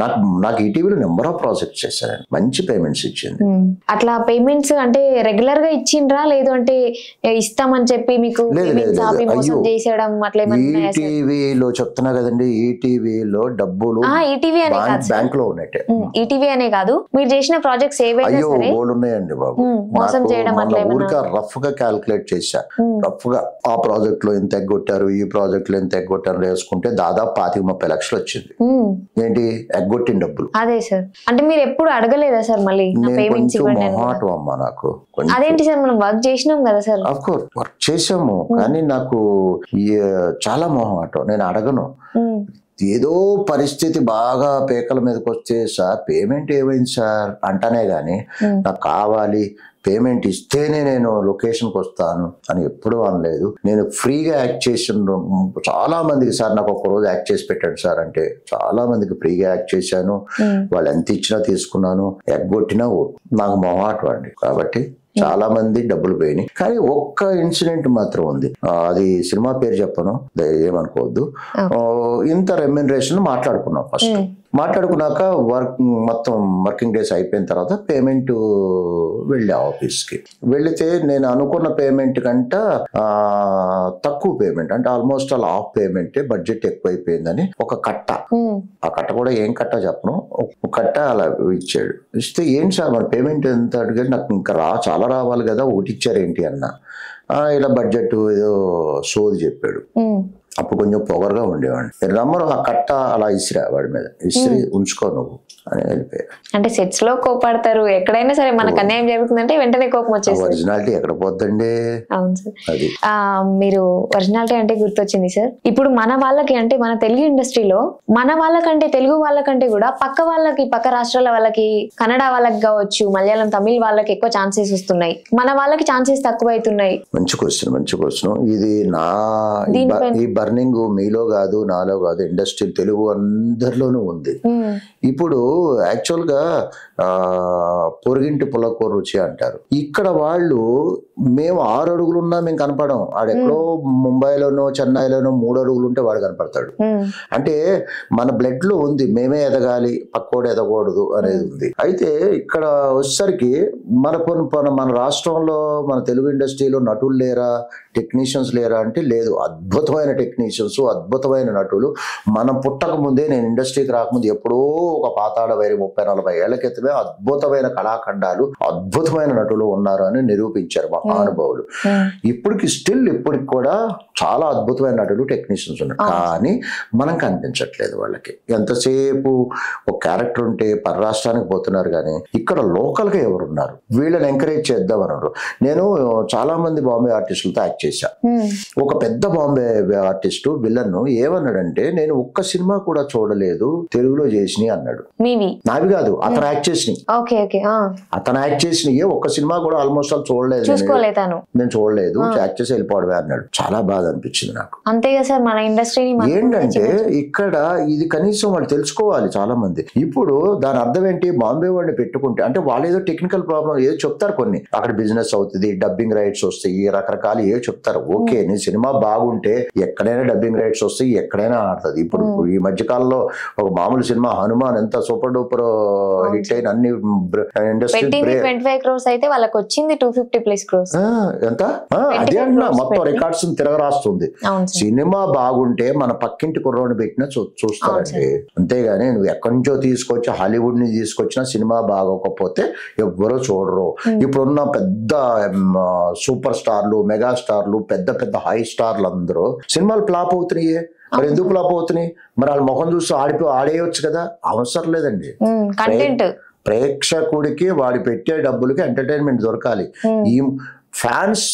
నాకు ఈటీవీలో నెంబర్ ఆఫ్ ప్రాజెక్ట్స్ చేశాను, మంచి పేమెంట్స్ ఇచ్చింది.
అట్లా పేమెంట్స్ అంటే రెగ్యులర్ గా ఇచ్చిండ్రా, లేదు అంటే ఇస్తామని చెప్పి మీకు
ఈటీవీలో చెప్తున్నా కదండి, ఈటీవీలో డబ్బులు బ్యాంక్ లో ఉన్నట్టే.
ఈటీవీ అనే కాదు, మీరు చేసిన ప్రాజెక్ట్స్ ఏవైనా సరే
ఉన్నాయండి బాబు. ఊరికే రఫ్ గా క్యాల్కులేట్ చేశా, రఫ్ గా ఆ ప్రాజెక్ట్ లో ఎంత ఎగ్గొట్టారు, ఈ ప్రాజెక్ట్ లో ఎంత ఎగ్గొట్టారు వేసుకుంటే దాదాపు 25-30 లక్షలు వచ్చింది. ఏంటి ఎగ్గొట్టిన డబ్బులు.
అదే సార్, అంటే మీరు ఎప్పుడు అడగలేదా సార్ మళ్ళీ పేమెంట్స్ ఇవ్వండి?
అమ్మా నాకు
అదేంటి సార్, మనం వర్క్ చేసినాం కదా సార్.
ఆఫ్ కోర్స్ వర్క్ చేసాము, కానీ నాకు చాలా మొహమాటం, నేను అడగను. ఏదో పరిస్థితి బాగా పేకల మీదకి వస్తే, సార్ పేమెంట్ ఏమైంది సార్ అంటానే గాని నాకు కావాలి, పేమెంట్ ఇస్తేనే నేను లొకేషన్కి వస్తాను అని ఎప్పుడూ అనలేదు. నేను ఫ్రీగా యాక్ట్ చేసిన చాలా మందికి, సార్ నాకు ఒక రోజు యాక్ట్ చేసి పెట్టండి సార్ అంటే చాలా మందికి ఫ్రీగా యాక్ట్ చేశాను. వాళ్ళు ఎంత ఇచ్చినా తీసుకున్నాను, ఎగ్గొట్టినా నాకు మొహమాటం అండి. కాబట్టి చాలా మంది డబ్బులు పోయినాయి. కానీ ఒక్క ఇన్సిడెంట్ మాత్రం ఉంది, అది సినిమా పేరు చెప్పను, ఏమనుకోవద్దు. ఇంత రెమ్యునరేషన్ మాట్లాడుకున్నాం ఫస్ట్. మాట్లాడుకున్నాక మొత్తం వర్కింగ్ డేస్ అయిపోయిన తర్వాత పేమెంట్ వెళ్ళే ఆఫీస్కి వెళితే నేను అనుకున్న పేమెంట్ కంట తక్కువ పేమెంట్, అంటే ఆల్మోస్ట్ ఆల్ హాఫ్ పేమెంటే, బడ్జెట్ ఎక్కువైపోయిందని ఒక కట్ట, ఆ కట్ట కూడా ఏం కట్ట చెప్పను, ఒక కట్ట అలా ఇచ్చాడు. ఇస్తే ఏంటి సార్ మరి పేమెంట్ ఎంత అడిగాడు. నాకు ఇంకా చాలా రావాలి కదా, ఒకటి ఇచ్చారేంటి అన్న. ఇలా బడ్జెట్ ఏదో సోది చెప్పాడు. అప్పుడు కొంచెం పొగరుగా ఉండేవాడిని. రమ్మను ఆ కట్ట అలా ఇసిరా వాడి మీద, ఇసిరి ఉంచుకో నువ్వు అని వెళ్ళిపోయారు.
అంటే సెట్స్ లో కోపడతారు, ఎక్కడైనా సరే మనకు అన్యాయం జరుగుతుందంటే వెంటనే కోపం వచ్చేసి.
ఒరిజినాలిటీ ఎక్కడ పోద్దండి.
అవును సార్.
అది
మీరు ఒరిజినాలిటీ అంటే గుర్తొచ్చింది సార్. ఇప్పుడు మన వాళ్ళకి అంటే మన తెలుగు ఇండస్ట్రీలో మన వాళ్ళకంటే తెలుగు వాళ్ళకంటే కూడా పక్క వాళ్ళకి, పక్క రాష్ట్రాల వాళ్ళకి, కన్నడ వాళ్ళకి కావచ్చు, మలయాళం తమిళ్ వాళ్ళకి ఎక్కువ ఛాన్సెస్ వస్తున్నాయి, మన వాళ్ళకి ఛాన్సెస్ తక్కువ అవుతున్నాయి.
మంచి క్వశ్చన్. ఇది నా ఈ బర్నింగ్ మీలో కాదు, నాలో కాదు, ఇండస్ట్రీ తెలుగు అందరిలోనూ ఉంది. ఇప్పుడు యాక్చువల్ గా పొరుగింటి పులకూర రుచి అంటారు. ఇక్కడ వాళ్ళు మేము 6 అడుగులు ఉన్నా మేము కనపడం, ఆడెక్కడో ముంబైలోనో చెన్నైలోనో 3 అడుగులు ఉంటే వాడు కనపడతాడు. అంటే మన బ్లడ్ లో ఉంది మేమే ఎదగాలి, పక్కోడు ఎదగకూడదు అనేది ఉంది. అయితే ఇక్కడ వచ్చేసరికి మన రాష్ట్రంలో మన తెలుగు ఇండస్ట్రీలో నటులు లేరా, టెక్నీషియన్స్ లేరా అంటే లేదు. అద్భుతమైన టెక్నీషియన్స్, అద్భుతమైన నటులు. మనం పుట్టక ముందే, నేను ఇండస్ట్రీకి రాకముందు ఎప్పుడో ఒక పాతాళ వైరి 30-40 ఏళ్ల క్రితమే అద్భుతమైన కళాఖండాలు, అద్భుతమైన నటులు ఉన్నారు అని నిరూపించారు మహానుభావులు. ఇప్పటికి కూడా చాలా అద్భుతమైన నటులు, టెక్నీషియన్స్ ఉన్నారు. కానీ మనం కనిపించట్లేదు వాళ్ళకి. ఎంతసేపు ఒక క్యారెక్టర్ ఉంటే పరరాష్ట్రానికి పోతున్నారు, కానీ ఇక్కడ లోకల్ గా ఎవరున్నారు వీళ్ళని ఎంకరేజ్ చేద్దాం అన్నారు. నేను చాలా మంది బాంబే ఆర్టిస్టులతో యాక్ట్ చేశా. ఒక పెద్ద బాంబే ఆర్టిస్టు విలన్ ఏమన్నాడంటే, నేను ఒక్క సినిమా కూడా చూడలేదు తెలుగులో చేసినాయి అన్నాడు. నావి కాదు, అతను యాక్ట్ చేసినాయి. అతను యాక్ట్ చేసినవి ఒక్క సినిమా కూడా ఆల్మోస్ట్ ఆల్ చూడలేదు, నేను చూడలేదు, యాక్ట్ చేసి వెళ్ళిపోవడమే అన్నాడు. చాలా బాధ అనిపించింది నాకు.
అంతేగా సార్ మన ఇండస్ట్రీని
ఏంటంటే ఇక్కడ ఇది కనీసం వాళ్ళు తెలుసుకోవాలి చాలా మంది. ఇప్పుడు దాని అర్థం ఏంటి, బాంబే వాడిని పెట్టుకుంటే అంటే వాళ్ళు ఏదో టెక్నికల్ ప్రాబ్లం ఏదో చెప్తారు, కొన్ని అక్కడ బిజినెస్ అవుతుంది, డబ్బింగ్ రైట్స్ వస్తాయి, రకరకాలు ఏదో చెప్తారు. ఓకే, నీ సినిమా బాగుంటే ఎక్కడైనా డబ్బింగ్ రైట్స్ వస్తాయి, ఎక్కడైనా ఆడుతుంది. ఇప్పుడు ఈ మధ్యకాలంలో ఒక మామూలు సినిమా హనుమాన్ ఎంత సూపర్ డూపర్ హిట్ అయిన అన్ని ఇండస్ట్రీ
25 crores అయితే వాళ్ళకి వచ్చింది 250+ crores.
ఎంత అదే అన్నా మొత్తం రికార్డ్స్ తిరగరాస్తుంది. సినిమా బాగుంటే మన పక్కింటి కుర్రోని పెట్టినా చూస్తారండి. అంతేగాని నువ్వు ఎక్కడి నుంచో తీసుకొచ్చి హాలీవుడ్ ని తీసుకొచ్చినా సినిమా బాగోకపోతే ఎవ్వరూ చూడరు. ఇప్పుడున్న పెద్ద సూపర్ స్టార్లు, మెగా స్టార్లు, పెద్ద పెద్ద హై స్టార్లు అందరూ సినిమాలు ఫ్లాప్ అవుతున్నాయి. మరి ఎందుకు ఫ్లాప్ అవుతున్నాయి? మరి వాళ్ళ ముఖం చూసి ఆడేయచ్చు కదా, అవసరం లేదండి. ప్రేక్షకుడికి వాడి పెట్టే డబ్బులకి ఎంటర్టైన్మెంట్ దొరకాలి. ఈ ఫ్యాన్స్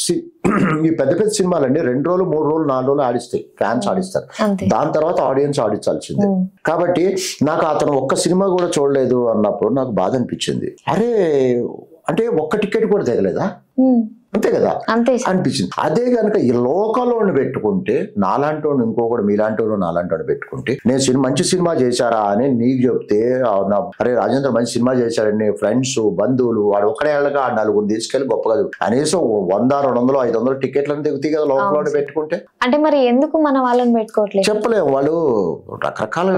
ఈ పెద్ద పెద్ద సినిమాలు అండి 2 రోజులు 3 రోజులు 4 రోజులు ఆడిస్తాయి, ఫ్యాన్స్ ఆడిస్తారు. దాని తర్వాత ఆడియన్స్ ఆడించాల్సిందే. కాబట్టి నాకు అతను ఒక్క సినిమా కూడా చూడలేదు అన్నప్పుడు నాకు బాధ అనిపించింది. అరే అంటే ఒక్క టికెట్ కూడా తెగలేదా, అంతే కదా అనిపించింది. అదే కనుక ఈ లోకల్లోని పెట్టుకుంటే, నాలాంటి ఇంకొకటి మీలాంటి నాలాంటి పెట్టుకుంటే, నేను మంచి సినిమా చేశారా అని నీకు చెప్తే, అరే రాజేంద్ర మంచి సినిమా చేశారని ఫ్రెండ్స్ బంధువులు వాడు ఒక్కడే వెళ్ళగా 4 తీసుకెళ్లి గొప్పగా కనీసం 100, 200, 500 టికెట్లను దిగుతాయి కదా లోకల్లోని పెట్టుకుంటే.
అంటే మరి ఎందుకు మన వాళ్ళని పెట్టుకోవట్లేదు
చెప్పలేము. వాళ్ళు రకరకాల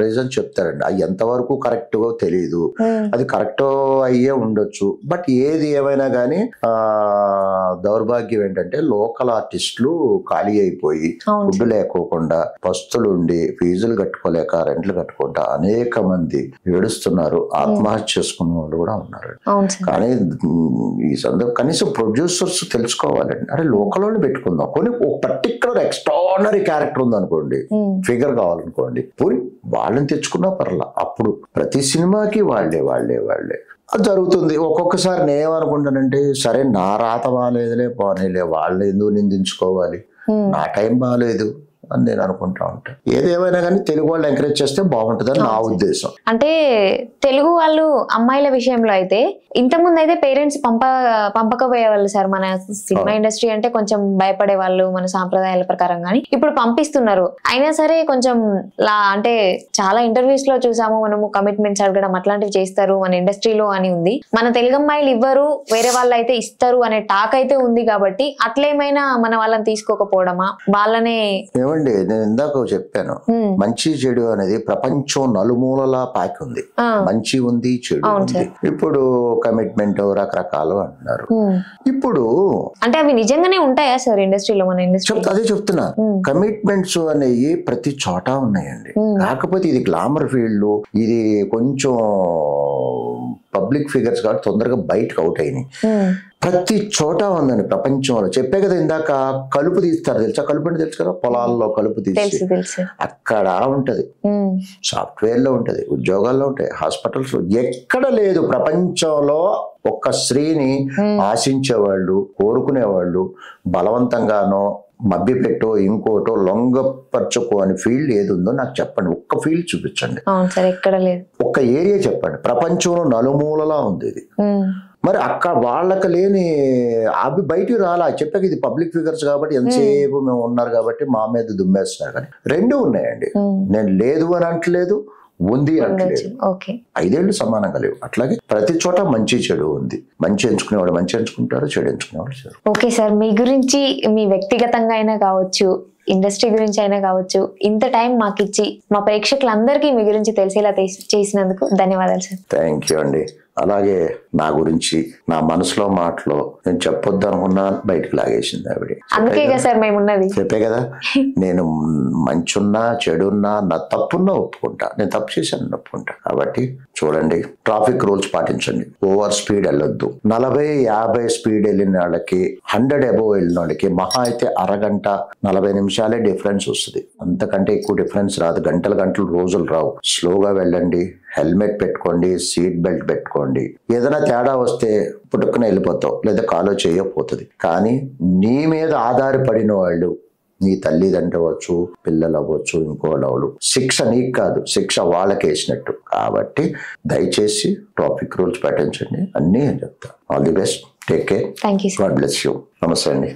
రీజన్ చెప్తారండి. అది ఎంతవరకు కరెక్ట్ తెలియదు, అది కరెక్ట్ అయ్యే ఉండొచ్చు. బట్ ఏది ఏమైనా కానీ దౌర్భాగ్యం ఏంటంటే లోకల్ ఆర్టిస్టులు ఖాళీ అయిపోయి ఫుడ్ లేకోకుండా, పస్తులుండి, ఫీజులు కట్టుకోలేక, రెంట్లు కట్టుకుంటా అనేక మంది ఏడుస్తున్నారు. ఆత్మహత్య చేసుకున్న వాళ్ళు కూడా ఉన్నారు. కానీ ఈ సందర్భం కనీసం ప్రొడ్యూసర్స్ తెలుసుకోవాలండి. అరే లోకల్ వాళ్ళు పెట్టుకుందాం, కొన్ని ఒక పర్టికులర్ ఎక్స్ట్రాడినరీ క్యారెక్టర్ ఉంది అనుకోండి, ఫిగర్ కావాలనుకోండి, పోయి వాళ్ళని తెచ్చుకున్నా పర్లా. అప్పుడు ప్రతి సినిమాకి వాళ్ళే అది జరుగుతుంది. ఒక్కొక్కసారి నేనేమనుకుంటానంటే, సరే నా రాత బాగాలేదులే, పోనీలే, వాళ్ళు ఎందుకు నిందించుకోవాలి, నా టైం బాగాలేదు అని నేను అనుకుంటా ఉంటాను. ఏదేమైనా కానీ తెలుగు వాళ్ళు ఎంకరేజ్ చేస్తే బాగుంటుందని నా ఉద్దేశం.
అంటే తెలుగు వాళ్ళు అమ్మాయిల విషయంలో అయితే ఇంతకుముందు అయితే పేరెంట్స్ పంపకపోయేవాళ్ళు సార్. మన సినిమా ఇండస్ట్రీ అంటే కొంచెం భయపడే వాళ్ళు మన సాంప్రదాయాల ప్రకారం. కానీ ఇప్పుడు పంపిస్తున్నారు. అయినా సరే కొంచెం అంటే చాలా ఇంటర్వ్యూస్ లో చూసాము మనము, కమిట్మెంట్స్ అడగడం అట్లాంటివి చేస్తారు మన ఇండస్ట్రీలో అని ఉంది. మన తెలుగు అమ్మాయిలు ఇవ్వరు, వేరే వాళ్ళు అయితే ఇస్తారు అనే టాక్ అయితే ఉంది. కాబట్టి అట్లేమైనా మన వాళ్ళని తీసుకోకపోవడమా, వాళ్ళనే
ఏమండి నేను ఇందాక చెప్పాను, మంచి చెడు అనేది ప్రపంచం నలుమూలలా పాకి ఉంది. మంచి ఉంది, చెడు ఉంది. ఇప్పుడు కమిట్మెంట్ రకరకాలు అంటున్నారు. ఇప్పుడు
అంటే అవి నిజంగానే ఉంటాయా సార్ ఇండస్ట్రీలో? మన ఇండస్ట్రీ
అదే చెప్తున్నా, కమిట్మెంట్స్ అనేవి ప్రతి చోట ఉన్నాయండి. కాకపోతే ఇది గ్లామర్ ఫీల్డ్, ఇది కొంచెం పబ్లిక్ ఫిగర్స్ కాబట్టి తొందరగా బయటకు అవుట్ అయినాయి. ప్రతి చోట ఉందండి ప్రపంచంలో. చెప్పే కదా ఇందాక, కలుపు తీస్తారు తెలుసా? కలుపు అంటే తెలుసు కదా, పొలాల్లో కలుపు తీసి అక్కడ ఉంటది, సాఫ్ట్వేర్ లో ఉంటది, ఉద్యోగాల్లో ఉంటాయి, హాస్పిటల్స్. ఎక్కడ లేదు ప్రపంచంలో ఒక్క స్త్రీని ఆశించేవాళ్ళు, కోరుకునేవాళ్ళు, బలవంతంగానో మభ్యపెట్టో ఇంకోటో లొంగపరచుకో అని ఫీల్డ్ ఏది ఉందో నాకు చెప్పండి. ఒక్క ఫీల్డ్ చూపించండి. ఒక్క ఏరియా చెప్పండి. ప్రపంచంలో నలుమూలలా ఉంది ఇది. మరి అక్కడ వాళ్ళకి లేని అవి బయటికి రాలా. చెప్పాక ఇది పబ్లిక్ ఫిగర్స్ కాబట్టి ఎంతసేపు మేము ఉన్నారు కాబట్టి మా మీద దుమ్మేస్తున్నారు. కానీ రెండు ఉన్నాయండి. నేను లేదు అని అంటలేదు, ఉంది అంటలేదు. 5 ఏళ్ళు సమానంగా లేవు. అట్లాగే ప్రతి చోట మంచి చెడు ఉంది. మంచి ఎంచుకునేవాడు మంచి ఎంచుకుంటారు, చెడు ఎంచుకునేవాడు చెడు.
ఓకే సార్, మీ గురించి మీ వ్యక్తిగతంగా అయినా కావచ్చు, ఇండస్ట్రీ గురించి అయినా కావచ్చు, ఇంత టైం మాకు ఇచ్చి మా ప్రేక్షకులందరికీ మీ గురించి తెలిసేలా చేసినందుకు ధన్యవాదాలు సార్.
థ్యాంక్ యూ అండి. అలాగే నా గురించి నా మనసులో మాటలో నేను చెప్పొద్దు అనుకున్నా బయటకు లాగేసింది ఆవిడ.
అందుకే కదా సార్ మేము ఉన్నది.
చెప్పే కదా, నేను మంచున్నా చెడున్నా నా తప్పున్నా ఒప్పుకుంటా. నేను తప్పు చేశాను ఒప్పుకుంటా. కాబట్టి చూడండి, ట్రాఫిక్ రూల్స్ పాటించండి. ఓవర్ స్పీడ్ వెళ్ళొద్దు. 40-50 స్పీడ్ వెళ్ళిన వాళ్ళకి, 100 అబోవ్ వెళ్ళిన వాళ్ళకి మహా అయితే అరగంట 40 నిమిషాలే డిఫరెన్స్ వస్తుంది. అంతకంటే ఎక్కువ డిఫరెన్స్ రాదు. గంటలు రోజులు రావు. స్లోగా వెళ్ళండి, హెల్మెట్ పెట్టుకోండి, సీట్ బెల్ట్ పెట్టుకోండి. ఏదైనా తేడా వస్తే పుట్టుకుని వెళ్ళిపోతావు, లేదా కాలో చేయకపోతుంది. కానీ నీ మీద ఆధారపడిన వాళ్ళు, నీ తల్లిదండ్రులు అవ్వచ్చు, పిల్లలు అవ్వచ్చు, ఇంకోళ్ళు అవ్వడు, శిక్ష నీకు కాదు, శిక్ష వాళ్ళకి వేసినట్టు. కాబట్టి దయచేసి ట్రాఫిక్ రూల్స్ పాటించండి. అన్నీ నేను చెప్తాను. All the best. Take care.
Thank you.
God bless you. నమస్తే అండి.